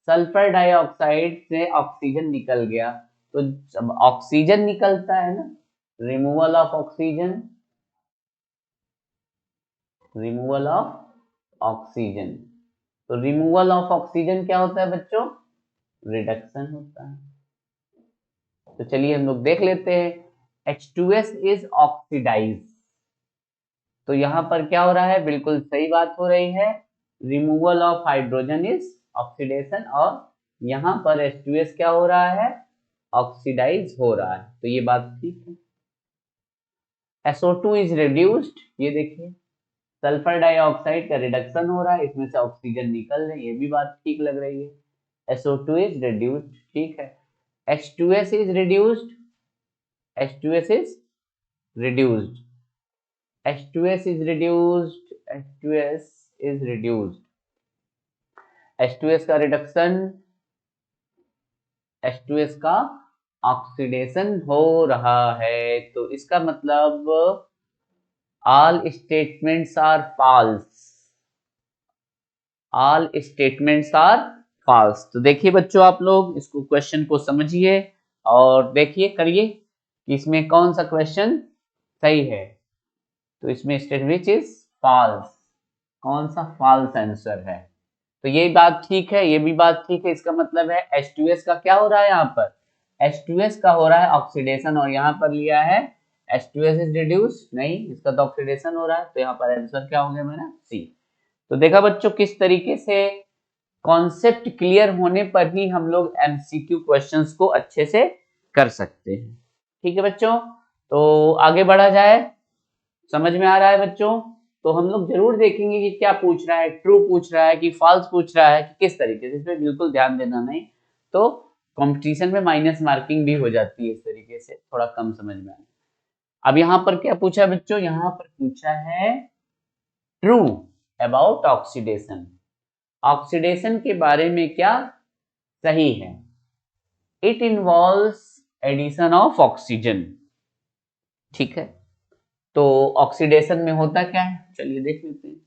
सल्फर डाइऑक्साइड से ऑक्सीजन निकल गया, तो जब ऑक्सीजन निकलता है ना, removal of oxygen, removal of oxygen, तो रिमूवल ऑफ ऑक्सीजन क्या होता है बच्चों, रिडक्शन होता है। तो चलिए हम लोग देख लेते हैं, H2S इज ऑक्सीडाइज, तो यहां पर क्या हो रहा है, बिल्कुल सही बात हो रही है, removal of hydrogen is oxidation, और यहां पर H2S क्या हो रहा है, ऑक्सीडाइज हो रहा है, तो ये बात ठीक है। SO2 इज रिड्यूस्ड, ये देखिए सल्फर डाइऑक्साइड का रिडक्शन हो रहा है, इसमें से ऑक्सीजन निकल रही है, ये भी बात ठीक लग रही है। SO2 इज रिड्यूस्ड, ठीक है। H2S is reduced, H2S is reduced, H2S is reduced, H2S is reduced, H2S का रिडक्शन, H2S का ऑक्सीडेशन हो रहा है, तो इसका मतलब all statements are false, all statements are false। तो देखिए बच्चों, आप लोग इसको क्वेश्चन को समझिए और देखिए करिए कि इसमें कौन सा क्वेश्चन सही है। तो इसमें स्टेट विच इज फॉल्स, कौन सा फॉल्स आंसर है, तो ये बात ठीक है, ये भी बात ठीक है। इसका मतलब है H2S का क्या हो रहा है, यहाँ पर H2S का हो रहा है ऑक्सीडेशन, और यहाँ पर लिया है H2S इज रिड्यूस, नहीं इसका तो ऑक्सीडेशन हो रहा है, तो यहाँ पर आंसर क्या हो गया मेरा, सी। तो देखा बच्चों किस तरीके से कॉन्सेप्ट क्लियर होने पर ही हम लोग MCQ क्वेश्चंस को अच्छे से कर सकते हैं। ठीक है बच्चों, तो आगे बढ़ा जाए, समझ में आ रहा है बच्चों, तो हम लोग जरूर देखेंगे कि क्या पूछ रहा है, ट्रू पूछ रहा है कि फॉल्स पूछ रहा है कि किस तरीके से, इसमें बिल्कुल ध्यान देना नहीं, तो कंपटीशन में माइनस मार्किंग भी हो जाती है इस तरीके से, थोड़ा कम समझ में आए। अब यहाँ पर क्या पूछा बच्चों, यहाँ पर पूछा है ट्रू अबाउट ऑक्सीडेशन, ऑक्सीडेशन के बारे में क्या सही है, it involves addition of oxygen. ठीक है, तो ऑक्सीडेशन में होता क्या है, चलिए देख लेते हैं।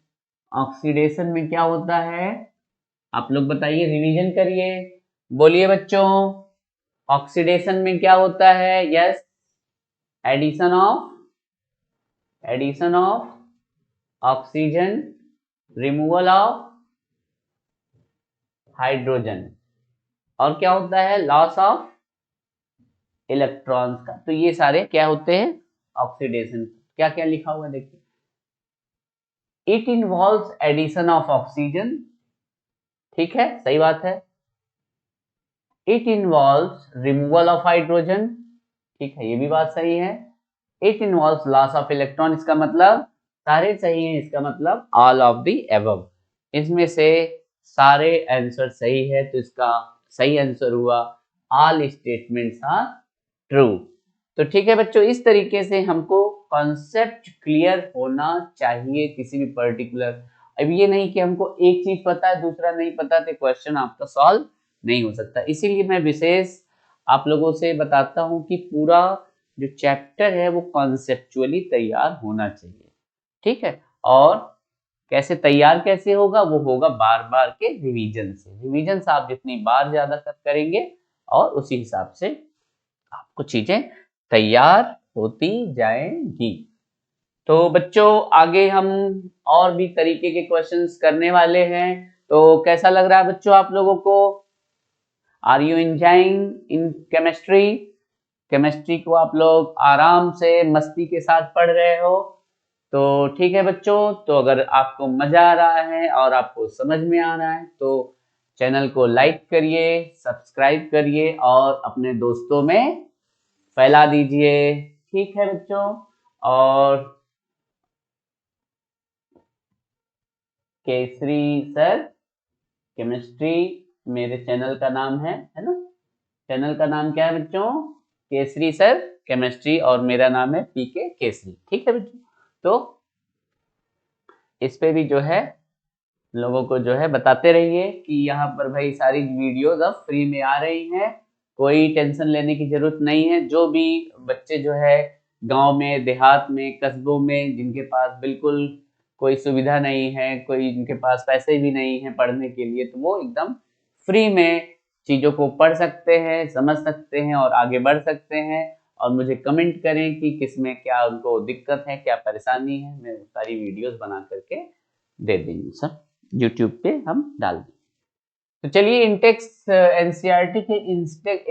ऑक्सीडेशन में क्या होता है, आप लोग बताइए, रिवीजन करिए, बोलिए बच्चों। ऑक्सीडेशन में क्या होता है? Yes, addition of oxygen, removal of hydrogen, और क्या होता है? लॉस ऑफ इलेक्ट्रॉन्स का। तो ये सारे क्या होते हैं? ऑक्सीडेशन। क्या क्या लिखा हुआ है देखिए, it involves addition of oxygen, ठीक है, सही बात है। It involves removal of hydrogen, ठीक है, ये भी बात सही है। It involves loss of electron, इसका मतलब सारे सही हैं, इसका मतलब ऑल ऑफ द एबव। इसमें से सारे आंसर सही है, तो इसका सही आंसर हुआ ऑल स्टेटमेंट्स आर ट्रू। तो ठीक है बच्चों, इस तरीके से हमको कॉन्सेप्ट क्लियर होना चाहिए किसी भी पर्टिकुलर। अब ये नहीं कि हमको एक चीज पता है दूसरा नहीं पता, तो क्वेश्चन आपका सॉल्व नहीं हो सकता। इसीलिए मैं विशेष आप लोगों से बताता हूं कि पूरा जो चैप्टर है वो कॉन्सेप्चुअली तैयार होना चाहिए, ठीक है। और कैसे तैयार कैसे होगा? वो होगा बार बार के रिवीजन से। रिवीजन से आप जितनी बार ज्यादा करेंगे और उसी हिसाब से आपको चीजें तैयार होती जाएंगी। तो बच्चों आगे हम और भी तरीके के क्वेश्चंस करने वाले हैं। तो कैसा लग रहा है बच्चों आप लोगों को? Are you enjoying in chemistry? Chemistry को आप लोग आराम से मस्ती के साथ पढ़ रहे हो? तो ठीक है बच्चों, तो अगर आपको मजा आ रहा है और आपको समझ में आ रहा है तो चैनल को लाइक करिए, सब्सक्राइब करिए और अपने दोस्तों में फैला दीजिए, ठीक है बच्चों। और केसरी सर केमिस्ट्री मेरे चैनल का नाम है ना? चैनल का नाम क्या है बच्चों? केसरी सर केमिस्ट्री, और मेरा नाम है पीके केसरी, ठीक है बच्चों। तो इस पे भी जो है लोगों को जो है बताते रहिए कि यहाँ पर भाई सारी वीडियोस अब फ्री में आ रही हैं, कोई टेंशन लेने की जरूरत नहीं है। जो भी बच्चे जो है गांव में, देहात में, कस्बों में, जिनके पास बिल्कुल कोई सुविधा नहीं है, कोई जिनके पास पैसे भी नहीं है पढ़ने के लिए, तो वो एकदम फ्री में चीज़ों को पढ़ सकते हैं, समझ सकते हैं और आगे बढ़ सकते हैं। और मुझे कमेंट करें कि किसमें क्या उनको दिक्कत है, क्या परेशानी है, मैं सारी वीडियोस बना करके दे देंगे सर, यूट्यूब पे हम डाल दें। तो चलिए इंटेक्स एनसीईआरटी के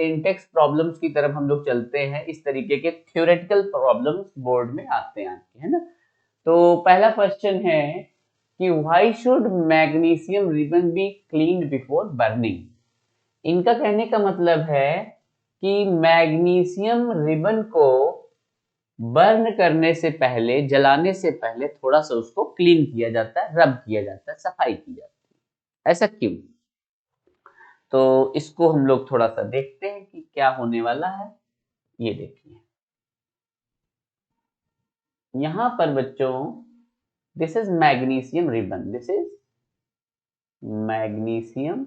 इंटेक्स प्रॉब्लम्स की तरफ हम लोग चलते हैं। इस तरीके के थ्योरेटिकल प्रॉब्लम्स बोर्ड में आते हैं आपके, है ना? तो पहला क्वेश्चन है कि why should magnesium ribbon be cleaned before burning. इनका कहने का मतलब है कि मैग्नीशियम रिबन को बर्न करने से पहले, जलाने से पहले थोड़ा सा उसको क्लीन किया जाता है, रब किया जाता है, सफाई की जाती है। ऐसा क्यों? तो इसको हम लोग थोड़ा सा देखते हैं कि क्या होने वाला है। ये देखिए यहां पर बच्चों, this is magnesium ribbon, this is magnesium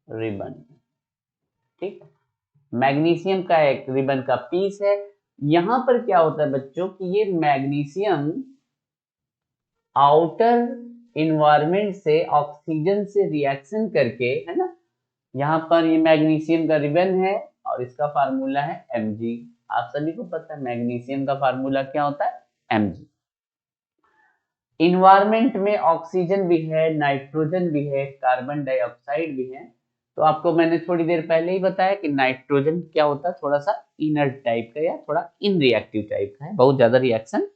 ribbon, ठीक। मैग्नीशियम का एक रिबन का पीस है। यहां पर क्या होता है बच्चों कि ये मैग्नीशियम आउटर इन्वायरमेंट से ऑक्सीजन से रिएक्शन करके, है ना, यहाँ पर ये मैग्नीशियम का रिबन है और इसका फार्मूला है Mg। आप सभी को पता है मैग्नीशियम का फार्मूला क्या होता है? Mg। इन्वायरमेंट में ऑक्सीजन भी है, नाइट्रोजन भी है, कार्बन डाइऑक्साइड भी है। तो आपको मैंने थोड़ी देर पहले ही बताया कि नाइट्रोजन क्या होता है, थोड़ा सा इनर्ट टाइप का या थोड़ा इनरिएक्टिव टाइप का है, बहुत ज्यादा रिएक्शन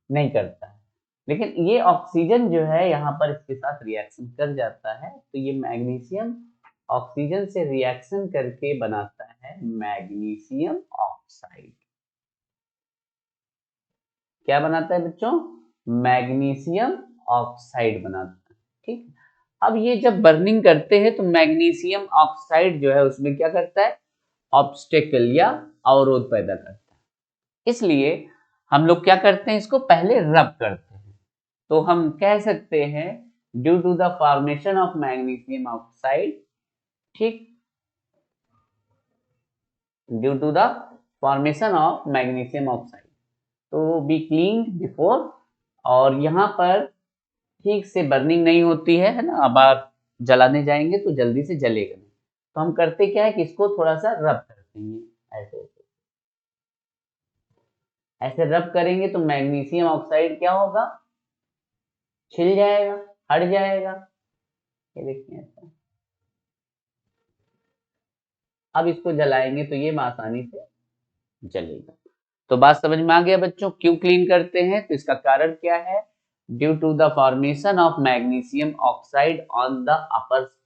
नहीं करता है। लेकिन ये ऑक्सीजन जो है यहाँ पर इसके साथ रिएक्शन कर जाता है, तो ये मैग्नीशियम ऑक्सीजन से रिएक्शन करके बनाता है मैग्नीशियम ऑक्साइड। क्या बनाता है बच्चों? मैग्नीशियम ऑक्साइड बनाता है, ठीक। अब ये जब बर्निंग करते हैं तो मैग्नीशियम ऑक्साइड जो है उसमें क्या करता है? ऑब्स्टेकल या अवरोध पैदा करता है। इसलिए हम लोग क्या करते हैं, इसको पहले रब करते हैं। तो हम कह सकते हैं due to the formation of magnesium oxide, ठीक, due to the formation of magnesium oxide, तो बी क्लीन बिफोर। और यहाँ पर ठीक से बर्निंग नहीं होती है ना। अब आप जलाने जाएंगे तो जल्दी से जलेगा नहीं, तो हम करते क्या है कि इसको थोड़ा सा रब करते हैं, ऐसे ऐसे रब करेंगे तो मैग्नीशियम ऑक्साइड क्या होगा, छिल जाएगा, हट जाएगा। ये देखिए ऐसा। अब इसको जलाएंगे तो ये आसानी से जलेगा। तो बात समझ में आ गया बच्चों, क्यों क्लीन करते हैं, तो इसका कारण क्या है, due to the formation of magnesium oxide on the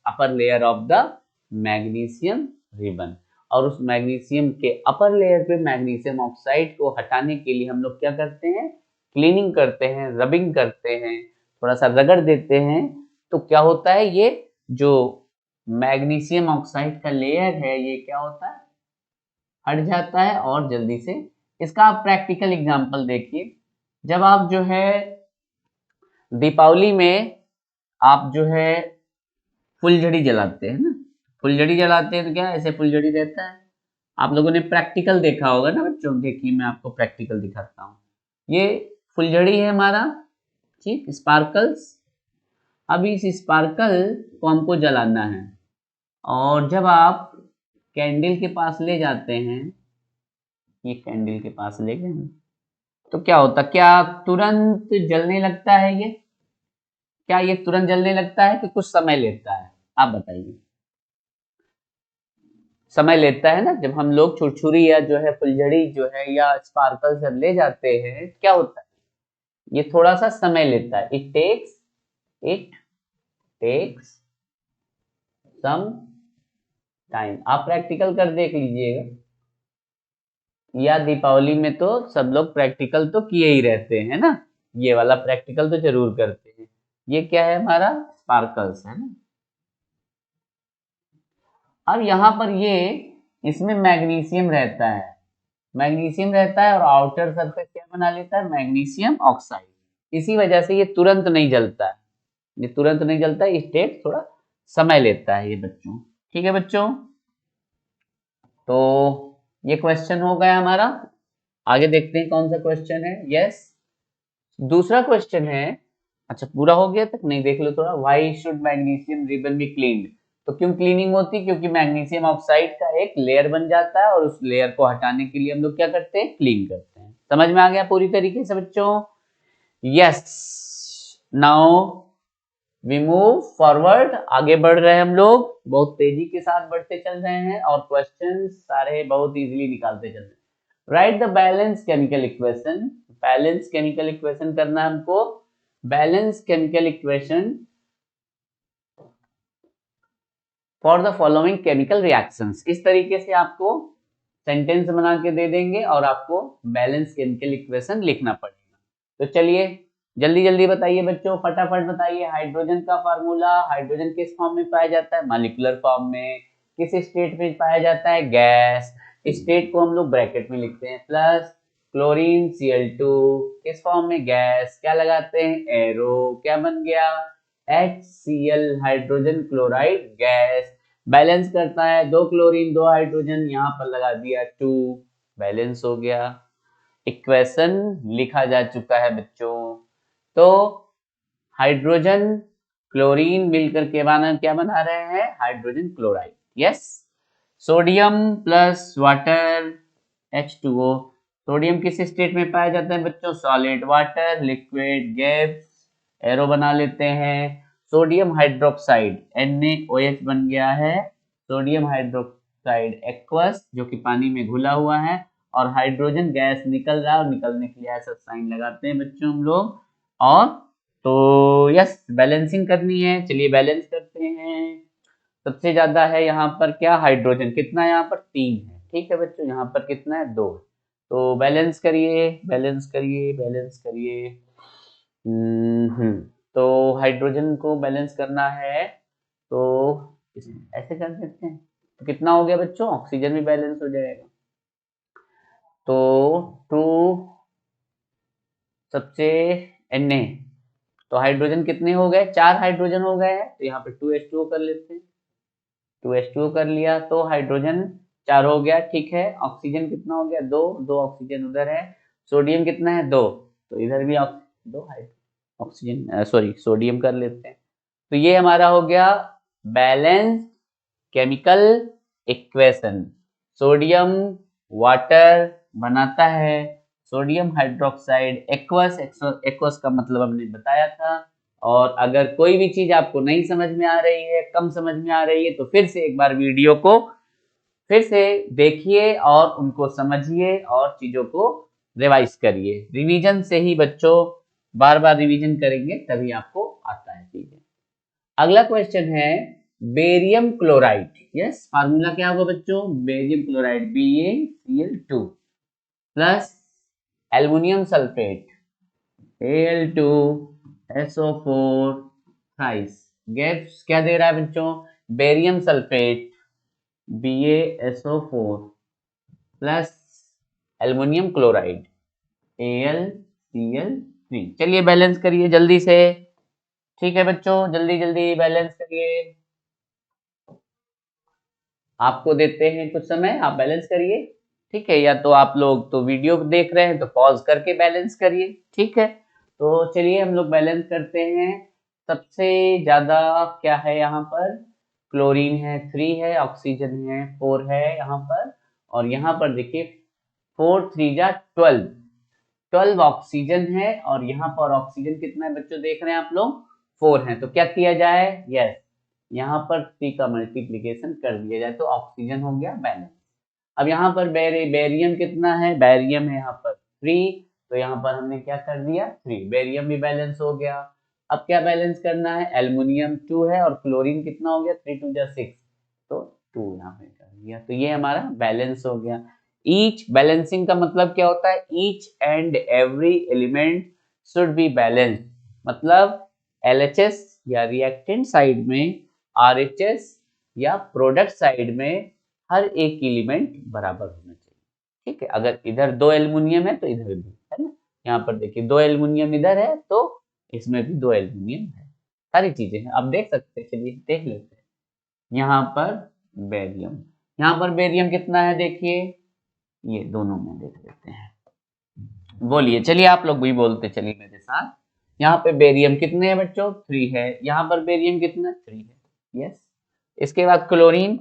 upper layer of the magnesium ribbon. और उस मैग्नीशियम के अपर लेयर पे मैग्नीशियम ऑक्साइड को हटाने के लिए हम लोग क्या करते हैं, क्लीनिंग करते हैं, रबिंग करते हैं, थोड़ा सा रगड़ देते हैं। तो क्या होता है, ये जो मैग्नीशियम ऑक्साइड का लेयर है ये क्या होता है, हट जाता है और जल्दी से। इसका आप प्रैक्टिकल एग्जांपल देखिए, जब आप जो है दीपावली में आप जो है फुलझड़ी जलाते हैं ना, फुलझड़ी जलाते हैं तो क्या ऐसे फुलझड़ी रहता है, आप लोगों ने प्रैक्टिकल देखा होगा ना बच्चों। देखिए मैं आपको प्रैक्टिकल दिखाता हूँ, ये फुलझड़ी है हमारा, ठीक, स्पार्कल्स। अब इस स्पार्कल को हमको जलाना है, और जब आप कैंडल के पास ले जाते हैं, ये कैंडल के पास ले गए हैं, तो क्या होता, क्या तुरंत जलने लगता है ये, क्या ये तुरंत जलने लगता है कि कुछ समय लेता है, आप बताइए। समय लेता है ना, जब हम लोग छुरछुरी या जो है फुलझड़ी जो है या स्पार्कल जब ले जाते हैं क्या होता है, ये थोड़ा सा समय लेता है, इट टेक्स सम टाइम। आप प्रैक्टिकल कर देख लीजिएगा, या दीपावली में तो सब लोग प्रैक्टिकल तो किए ही रहते हैं ना, ये वाला प्रैक्टिकल तो जरूर करते हैं। ये क्या है हमारा, स्पार्कल्स है ना। अब यहाँ पर ये इसमें मैग्नीशियम रहता है, मैग्नीशियम रहता है और आउटर सरफेस क्या बना लेता है, मैग्नीशियम ऑक्साइड। इसी वजह से ये तुरंत नहीं जलता है, ये तुरंत नहीं जलता है, स्टेट थोड़ा समय लेता है ये बच्चों। ठीक है बच्चों, तो ये क्वेश्चन हो गया हमारा। आगे देखते हैं कौन सा क्वेश्चन है। यस, दूसरा क्वेश्चन है, अच्छा पूरा हो गया तक नहीं, देख लो थोड़ा। Why should magnesium ribbon be cleaned, तो क्यों क्लीनिंग होती है, क्योंकि मैग्नीशियम ऑक्साइड का एक लेयर बन जाता है और उस लेयर को हटाने के लिए हम लोग क्या करते हैं, क्लीन करते हैं। समझ में आ गया पूरी तरीके से बच्चों। Yes, now we move forward, आगे बढ़ रहे हैं हम लोग, बहुत तेजी के साथ बढ़ते चल रहे हैं और क्वेश्चन सारे बहुत इजीली निकालते चल रहे हैं। Right the balance chemical equation, balance chemical equation करना है हमको, balance chemical equation for the following chemical reactions. इस तरीके से आपको सेंटेंस बना के दे देंगे और आपको बैलेंस केमिकल इक्वेशन लिखना पड़ेगा। तो चलिए जल्दी जल्दी बताइए बच्चों, फटाफट बताइए। हाइड्रोजन का फार्मूला, हाइड्रोजन किस फॉर्म में पाया जाता है, मॉलिक्यूलर फॉर्म में। किस स्टेट में पाया जाता है, गैस। स्टेट को हम लोग ब्रैकेट में लिखते हैं, प्लस क्लोरीन Cl2 किस फॉर्म में, गैस। क्या लगाते हैं, एरो, क्या बन गया, HCl hydrogen chloride gas. Balance करता है, 2 क्लोरीन 2 हाइड्रोजन, यहाँ पर लगा दिया 2, बैलेंस हो गया। इक्वेशन लिखा जा चुका है बच्चों। तो हाइड्रोजन क्लोरीन मिलकर के क्या बना रहे हैं, hydrogen chloride. Yes, sodium plus water H2O। Sodium किस स्टेट में पाया जाता है बच्चों, solid, water liquid, gas, arrow बना लेते हैं। सोडियम हाइड्रोक्साइड NaOH बन गया है, सोडियम हाइड्रोक्साइड एक्वस जो कि पानी में घुला हुआ है, और हाइड्रोजन गैस निकल रहा है, और निकलने के लिए ऐसा साइन लगाते हैं बच्चों हम लोग। और तो यस, बैलेंसिंग करनी है, चलिए बैलेंस करते हैं। सबसे ज्यादा है यहाँ पर क्या, हाइड्रोजन, कितना है यहाँ पर, 3 है। ठीक है बच्चों, यहाँ पर कितना है, 2। तो बैलेंस करिए, बैलेंस करिए, बैलेंस करिए। तो हाइड्रोजन को बैलेंस करना है तो ऐसे कर सकते हैं, तो कितना हो गया बच्चों, ऑक्सीजन भी बैलेंस हो जाएगा। तो 2 सबसे Na, तो हाइड्रोजन कितने हो गए, 4 हाइड्रोजन हो गए हैं, तो यहाँ पे 2H2O कर लेते हैं। 2H2O कर लिया तो हाइड्रोजन 4 हो गया, ठीक है। ऑक्सीजन कितना हो गया, 2 ऑक्सीजन उधर है। सोडियम कितना है, 2, तो इधर भी 2 हाइड्रोजन। ऑक्सीजन सॉरी सोडियम कर लेते हैं। तो ये हमारा हो गया balance chemical equation. Sodium water बनाता है सोडियम हाइड्रोक्साइड एक्वस। एक्वस का मतलब हमने बताया था। और अगर कोई भी चीज आपको नहीं समझ में आ रही है, कम समझ में आ रही है, तो फिर से एक बार वीडियो को फिर से देखिए और उनको समझिए और चीजों को रिवाइज करिए। रिवीजन से ही बच्चों, बार बार रिवीजन करेंगे तभी आपको आता है चीजें। अगला क्वेश्चन है बेरियम क्लोराइड। यस, फार्मूला क्या होगा बच्चों? Barium chloride BaCl2 plus aluminium sulphate Al2SO4 thrice. Gas क्या दे रहा है बच्चों? Barium sulphate BaSO4 plus aluminium chloride AlCl3। चलिए बैलेंस करिए जल्दी से। ठीक है बच्चों, जल्दी जल्दी बैलेंस करिए। आपको देते हैं कुछ समय, आप बैलेंस करिए। ठीक है, या तो आप लोग तो वीडियो देख रहे हैं तो पॉज करके बैलेंस करिए। ठीक है, तो चलिए हम लोग बैलेंस करते हैं। सबसे ज्यादा क्या है यहाँ पर? क्लोरीन है 3 है, ऑक्सीजन है 4 है यहाँ पर। और यहाँ पर देखिए 4 3 जा 12, 12 ऑक्सीजन है। और यहाँ पर ऑक्सीजन कितना है बच्चों? देख रहे हैं आप लोग 4 है। तो क्या किया जाए? यस, यहाँ पर 3 का मल्टीप्लीकेशन कर दिया जाए तो ऑक्सीजन हो गया बैलेंस। अब यहाँ पर बेरियम कितना है? बेरियम है यहाँ पर 3, तो यहाँ पर हमने क्या कर दिया? 3। बेरियम भी बैलेंस हो गया। अब क्या बैलेंस करना है? एल्युमिनियम 2 है और क्लोरीन कितना हो गया? 3 2 जा 6, तो 2 यहाँ पे कर दिया। तो ये हमारा बैलेंस हो गया। ईच बैलेंसिंग का मतलब क्या होता है? Each and every element should be balanced. मतलब LHS या रिएक्टेंट साइड में, RHS या प्रोडक्ट साइड में हर एक एलिमेंट बराबर होना चाहिए। ठीक है, अगर इधर 2 एल्युमिनियम है तो इधर भी है ना। यहाँ पर देखिए 2 एल्युमिनियम इधर है तो इसमें भी 2 एल्युमिनियम है। सारी चीजें हैं, आप देख सकते हैं। चलिए देख लेते हैं। यहाँ पर बेरियम, यहाँ पर बेरियम कितना है देखिए, ये दोनों में देख लेते हैं। बोलिए, चलिए आप लोग भी बोलते चलिए मेरे साथ। यहाँ पे बेरियम कितने हैं बच्चों? 3 है। यहाँ पर बेरियम कितना? 3 है। यस। इसके बाद क्लोरीन,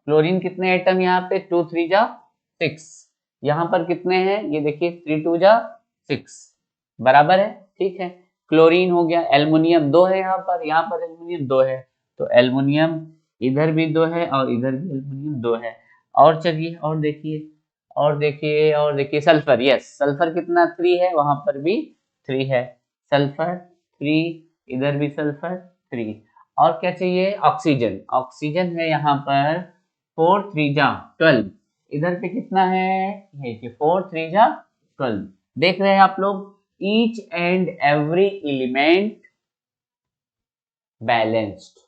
क्लोरीन कितने एटम यहाँ पे? 2 3 जा 6। यहाँ पर कितने हैं? ये देखिए 3 2 जा 6, बराबर है। ठीक है, क्लोरीन हो गया। एल्युमिनियम 2 है यहाँ पर एल्युमिनियम 2 है, तो एल्युमिनियम इधर भी 2 है और इधर भी एल्युमिनियम 2 है। और चलिए और देखिए, और देखिए, और देखिए सल्फर। यस, सल्फर कितना? 3 है, वहां पर भी 3 है। सल्फर 3, इधर भी सल्फर 3। और क्या चाहिए? ऑक्सीजन। ऑक्सीजन है यहाँ पर 4 3 जा 12। इधर पे कितना है? ये 4 3 जा 12। देख रहे हैं आप लोग? Each and every element balanced.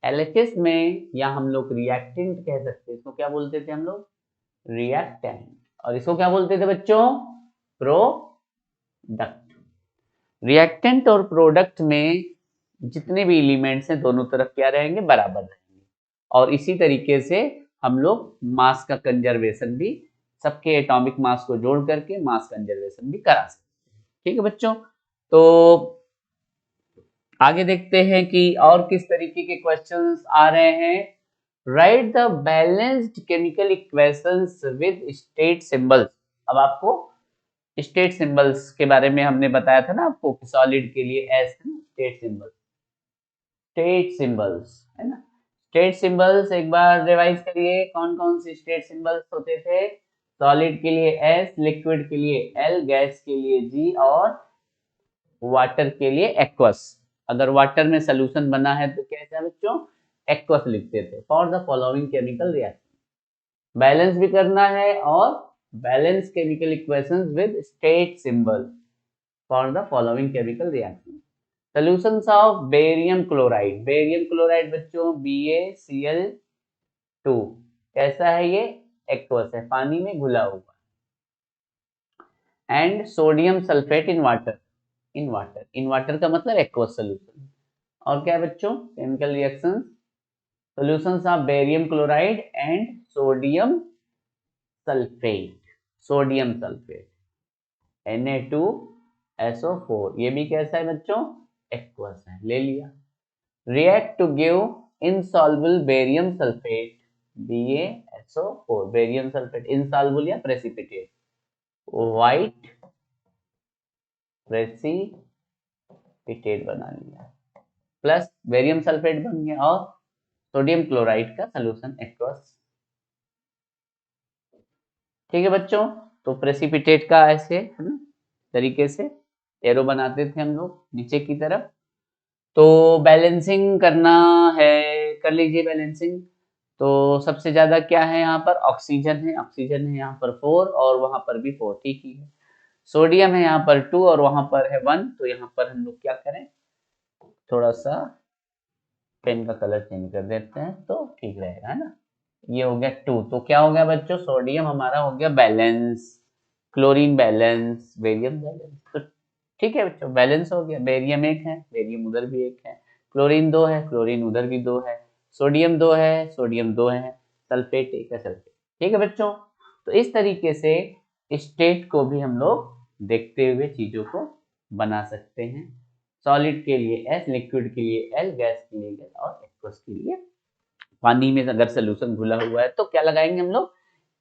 LHS में, या हम लोग रिएक्टेंट कह सकते हैं, इसको क्या बोलते थे हम लोग? रिएक्टेंट। और इसको क्या बोलते थे बच्चों? प्रोडक्ट। रिएक्टेंट और प्रोडक्ट में जितने भी एलिमेंट्स हैं दोनों तरफ क्या रहेंगे? बराबर रहेंगे। और इसी तरीके से हम लोग मास का कंजर्वेशन भी, सबके एटॉमिक मास को जोड़ करके मास कंजर्वेशन भी करा सकते हैं। ठीक है बच्चों, तो आगे देखते हैं कि और किस तरीके के क्वेश्चंस आ रहे हैं। Right the balanced chemical equations with state symbols. अब आपको स्टेट सिंबल्स के बारे में हमने बताया था ना आपको, सॉलिड के लिए एस है ना स्टेट सिंबल। स्टेट सिंबल्स है ना, स्टेट सिंबल्स एक बार रिवाइज करिए। कौन कौन से स्टेट सिंबल्स होते थे? सॉलिड के लिए एस, लिक्विड के लिए एल, गैस के लिए जी और वाटर के लिए एक्वस। अगर वाटर में सोल्यूशन बना है तो क्या था बच्चों? एक्वस लिखते थे। For the following chemical reaction, balance भी करना है और balance chemical equations with state symbol for the following chemical reaction. Solutions of barium chloride. Barium chloride बच्चों BaCl2 कैसा है? ये एक्वस है, पानी में घुला हुआ। And sodium sulphate in water, in water, in water का मतलब एक्वस सोल्यूशन। और क्या है बच्चों? Chemical reactions, solutions of barium chloride and sodium sulphate, sodium sulphate Na2 SO4, ये भी कैसा है बच्चों, एक्वस है, ले लिया। React to give insoluble barium sulphate BaSO4, barium sulphate insoluble या प्रेसिपिटेट, व्हाइट प्रेसिपिटेट बना लिया, प्लस बेरियम सल्फेट बन गया और सोडियम क्लोराइड का सॉल्यूशन एक्वस। ठीक है बच्चों, तो प्रेसिपिटेट का ऐसे है ना तरीके से एरो बनाते थे हम लोग नीचे की तरफ। तो बैलेंसिंग करना है, कर लीजिए बैलेंसिंग। तो सबसे ज्यादा क्या है यहाँ पर, ऑक्सीजन है, ऑक्सीजन है यहाँ पर 4 और वहां पर भी 4, ठीक ही है। सोडियम है यहाँ पर 2 और वहां पर है 1, तो यहाँ पर हम लोग क्या करें, थोड़ा सा पेन का कलर चेंज कर देते हैं तो ठीक रहेगा, है ना। ये हो गया 2, तो क्या हो गया बच्चों, सोडियम हमारा हो गया balance, chlorine balance, barium balance. तो ठीक है बच्चों, बैलेंस हो गया, बेरियम एक है, बेरियम उधर भी एक है, क्लोरीन 2 है, क्लोरीन उधर भी 2 है, सोडियम 2 है, सोडियम 2 है, सल्फेट एक है, सल्फेट। ठीक है बच्चों, तो इस तरीके से स्टेट को भी हम लोग देखते हुए चीजों को बना सकते हैं। सॉलिड के लिए S, लिक्विड के लिए L, गैस के लिए L और एक्वस के लिए, पानी में अगर सोल्यूशन घुला हुआ है तो क्या लगाएंगे हम लोग,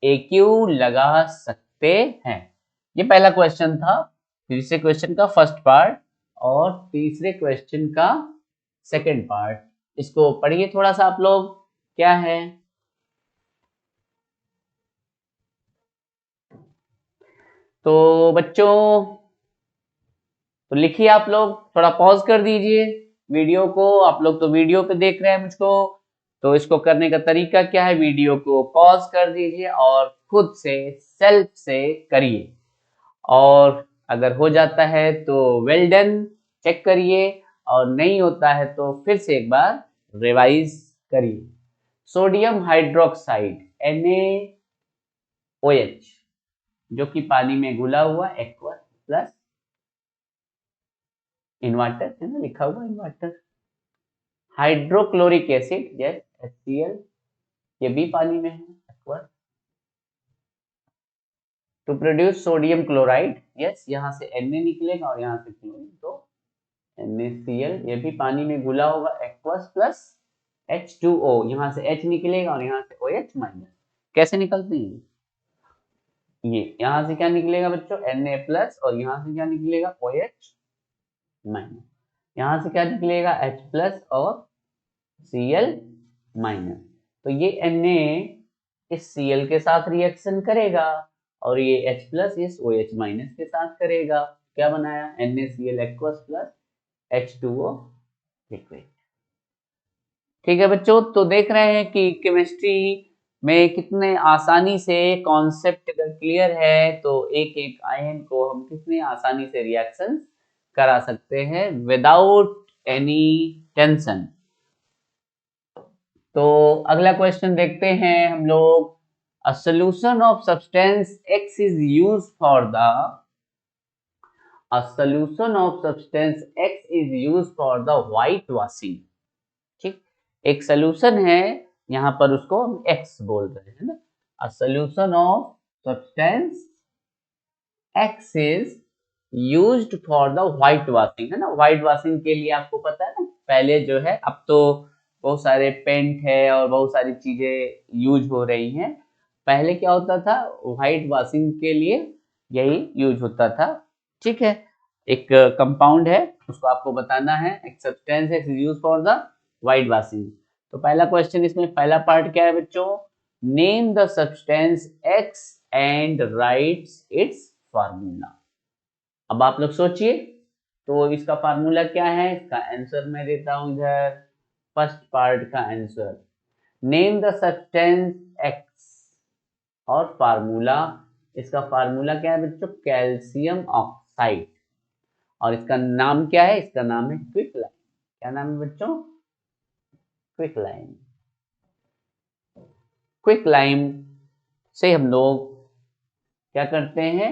AQ लगा सकते हैं। ये पहला क्वेश्चन था, तीसरे क्वेश्चन का फर्स्ट पार्ट और तीसरे क्वेश्चन का सेकंड पार्ट, इसको पढ़िए थोड़ा सा आप लोग, क्या है। तो बच्चों, तो लिखिए आप लोग, थोड़ा पॉज कर दीजिए वीडियो को, आप लोग तो वीडियो पे देख रहे हैं मुझको, तो इसको करने का तरीका क्या है, वीडियो को पॉज कर दीजिए और खुद से सेल्फ से करिए, और अगर हो जाता है तो वेल डन, चेक करिए, और नहीं होता है तो फिर से एक बार रिवाइज करिए। सोडियम हाइड्रोक्साइड NaOH जो कि पानी में घुला हुआ एक्वस प्लस इन्वर्टर है ना, लिखा हुआ inverter. Hydrochloric acid yes HCl, ये भी पानी में है aqueous. To produce sodium chloride yes, यहाँ से Na निकलेगा और यहाँ से क्लोरीन, तो NaCl, ये भी पानी में घुला होगा एक्वस प्लस H2O, यहाँ से H निकलेगा और यहाँ से OH माइनस। कैसे निकलते हैं ये, यहाँ से क्या निकलेगा बच्चों Na प्लस और यहाँ से क्या निकलेगा OH माइनस, यहाँ से क्या निकलेगा H प्लस और Cl माइनस। तो ये Na इस Cl के साथ रिएक्शन करेगा और ये H प्लस इस OH माइनस के साथ करेगा, क्या बनाया NaCl aqueous plus H2O liquid. ठीक है बच्चों, तो देख रहे हैं कि केमिस्ट्री में कितने आसानी से कॉन्सेप्ट अगर क्लियर है तो एक एक आयन को हम कितने आसानी से रिएक्शन करा सकते हैं विदाउट एनी टेंशन। तो अगला क्वेश्चन देखते हैं हम लोग। A solution of substance X is used for the A solution of substance X is used for the white washing। ठीक, एक सोल्यूशन है, यहाँ पर उसको हम X बोल रहे हैं ना। A solution of substance X is used for the white washing, है ना। व्हाइट वॉशिंग के लिए आपको पता है ना, पहले जो है, अब तो बहुत सारे पेंट है और बहुत सारी चीजें यूज हो रही हैं, पहले क्या होता था, व्हाइट वॉशिंग के लिए यही यूज होता था। ठीक है, एक कंपाउंड है उसको आपको बताना है, एक सब्सटेंस है use for the white washing. तो पहला क्वेश्चन इसमें पहला पार्ट क्या है बच्चों, name the substance X and rights it's formula. अब आप लोग सोचिए, तो इसका फार्मूला क्या है, इसका आंसर मैं देता हूं इधर, फर्स्ट पार्ट का answer, name the substance X और फार्मूला, इसका फार्मूला क्या है बच्चों, कैल्शियम ऑक्साइड, और इसका नाम क्या है, इसका नाम है क्विक लाइम। क्या नाम है बच्चों, क्विक लाइम। क्विक लाइम से हम लोग क्या करते हैं,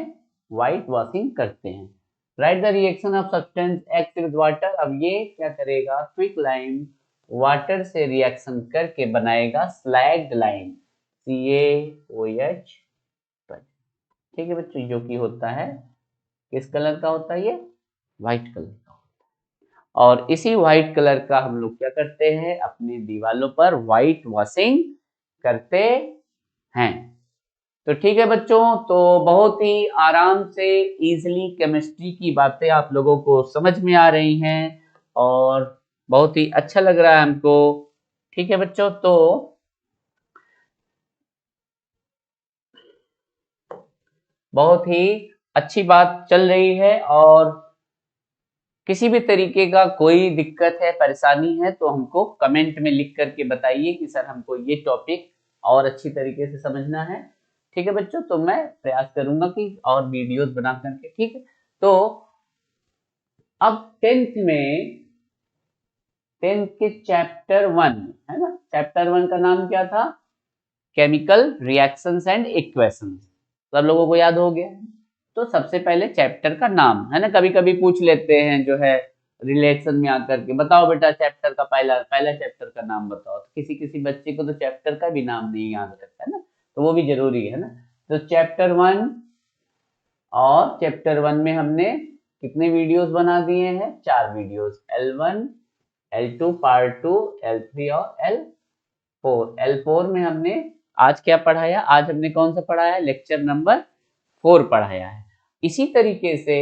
व्हाइट वॉशिंग करते हैं। Right the reaction of substance X with water, अब ये क्या करेगा, क्विक लाइम वाटर से रिएक्शन करके बनाएगा स्लैग्ड लाइम CaOH। ठीक है बच्चों, जो कि होता है किस कलर का होता है, ये व्हाइट कलर का होता है। और इसी व्हाइट कलर का हम लोग क्या करते हैं, अपनी दीवालों पर व्हाइट वॉशिंग करते हैं। तो ठीक है बच्चों, तो बहुत ही आराम से इजीली केमिस्ट्री की बातें आप लोगों को समझ में आ रही हैं और बहुत ही अच्छा लग रहा है हमको। ठीक है बच्चों, तो बहुत ही अच्छी बात चल रही है और किसी भी तरीके का कोई दिक्कत है, परेशानी है तो हमको कमेंट में लिख करके बताइए कि सर हमको ये टॉपिक और अच्छी तरीके से समझना है। ठीक है बच्चों, तो मैं प्रयास करूंगा कि और वीडियोस बना करके। ठीक है, तो अब टेंथ के चैप्टर 1 है ना, चैप्टर 1 का नाम क्या था, केमिकल रिएक्शंस एंड इक्वेशंस। सब लोगों को याद हो गया। तो सबसे पहले चैप्टर का नाम है ना, कभी कभी पूछ लेते हैं जो है रिलेशन में आकर के, बताओ बेटा चैप्टर का पहला पहला चैप्टर का नाम बताओ। तो किसी किसी बच्चे को तो चैप्टर का भी नाम नहीं याद रहता है ना, तो वो भी जरूरी है ना। तो चैप्टर 1, और चैप्टर 1 में हमने कितने वीडियोस बना दिए हैं, 4 videos, L1 L2 part 2 L3 और L4 में हमने आज क्या पढ़ाया, आज हमने कौन सा पढ़ाया, लेक्चर नंबर 4 पढ़ाया है। इसी तरीके से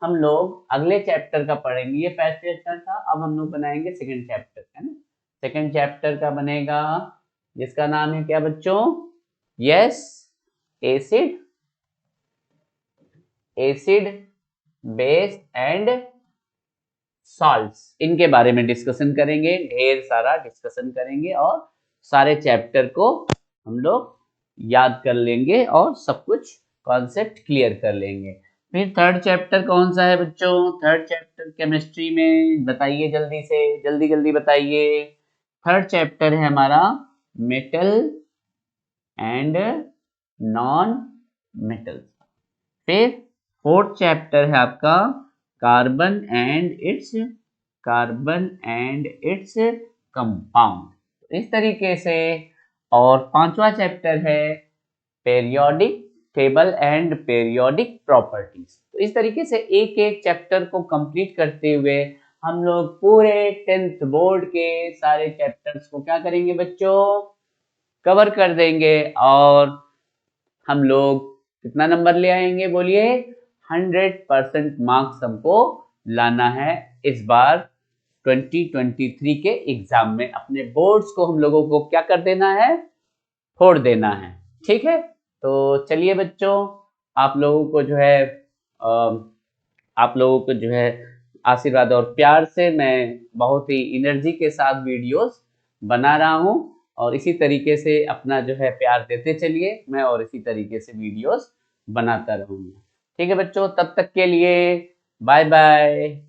हम लोग अगले चैप्टर का पढ़ेंगे, ये फर्स्ट चैप्टर था, अब हम लोग बनाएंगे सेकंड चैप्टर है ना। सेकंड चैप्टर का बनेगा जिसका नाम है क्या बच्चों, yes, acid base and salts, इनके बारे में डिस्कशन करेंगे, ढेर सारा डिस्कशन करेंगे और सारे चैप्टर को हम लोग याद कर लेंगे और सब कुछ कॉन्सेप्ट क्लियर कर लेंगे। फिर थर्ड चैप्टर कौन सा है बच्चों, थर्ड चैप्टर केमिस्ट्री में बताइए जल्दी से, जल्दी जल्दी बताइए। थर्ड चैप्टर है हमारा मेटल एंड नॉन मेटल। फिर फोर्थ चैप्टर है आपका कार्बन एंड इट्स कंपाउंड, इस तरीके से। और पांचवा चैप्टर है periodic table and periodic properties. तो इस तरीके से एक एक चैप्टर को कंप्लीट करते हुए हम लोग पूरे 10th बोर्ड के सारे चैप्टर्स को क्या करेंगे बच्चों, कवर कर देंगे और हम लोग कितना नंबर ले आएंगे बोलिए, 100% मार्क्स हमको लाना है इस बार 2023 के एग्जाम में। अपने बोर्ड्स को हम लोगों को क्या कर देना है, फोड़ देना है। ठीक है, तो चलिए बच्चों, आप लोगों को जो है आप लोगों को जो है आशीर्वाद और प्यार से मैं बहुत ही एनर्जी के साथ वीडियोस बना रहा हूं और इसी तरीके से अपना जो है प्यार देते चलिए मैं, और इसी तरीके से वीडियोस बनाता रहूंगा। ठीक है बच्चों, तब तक के लिए बाय बाय।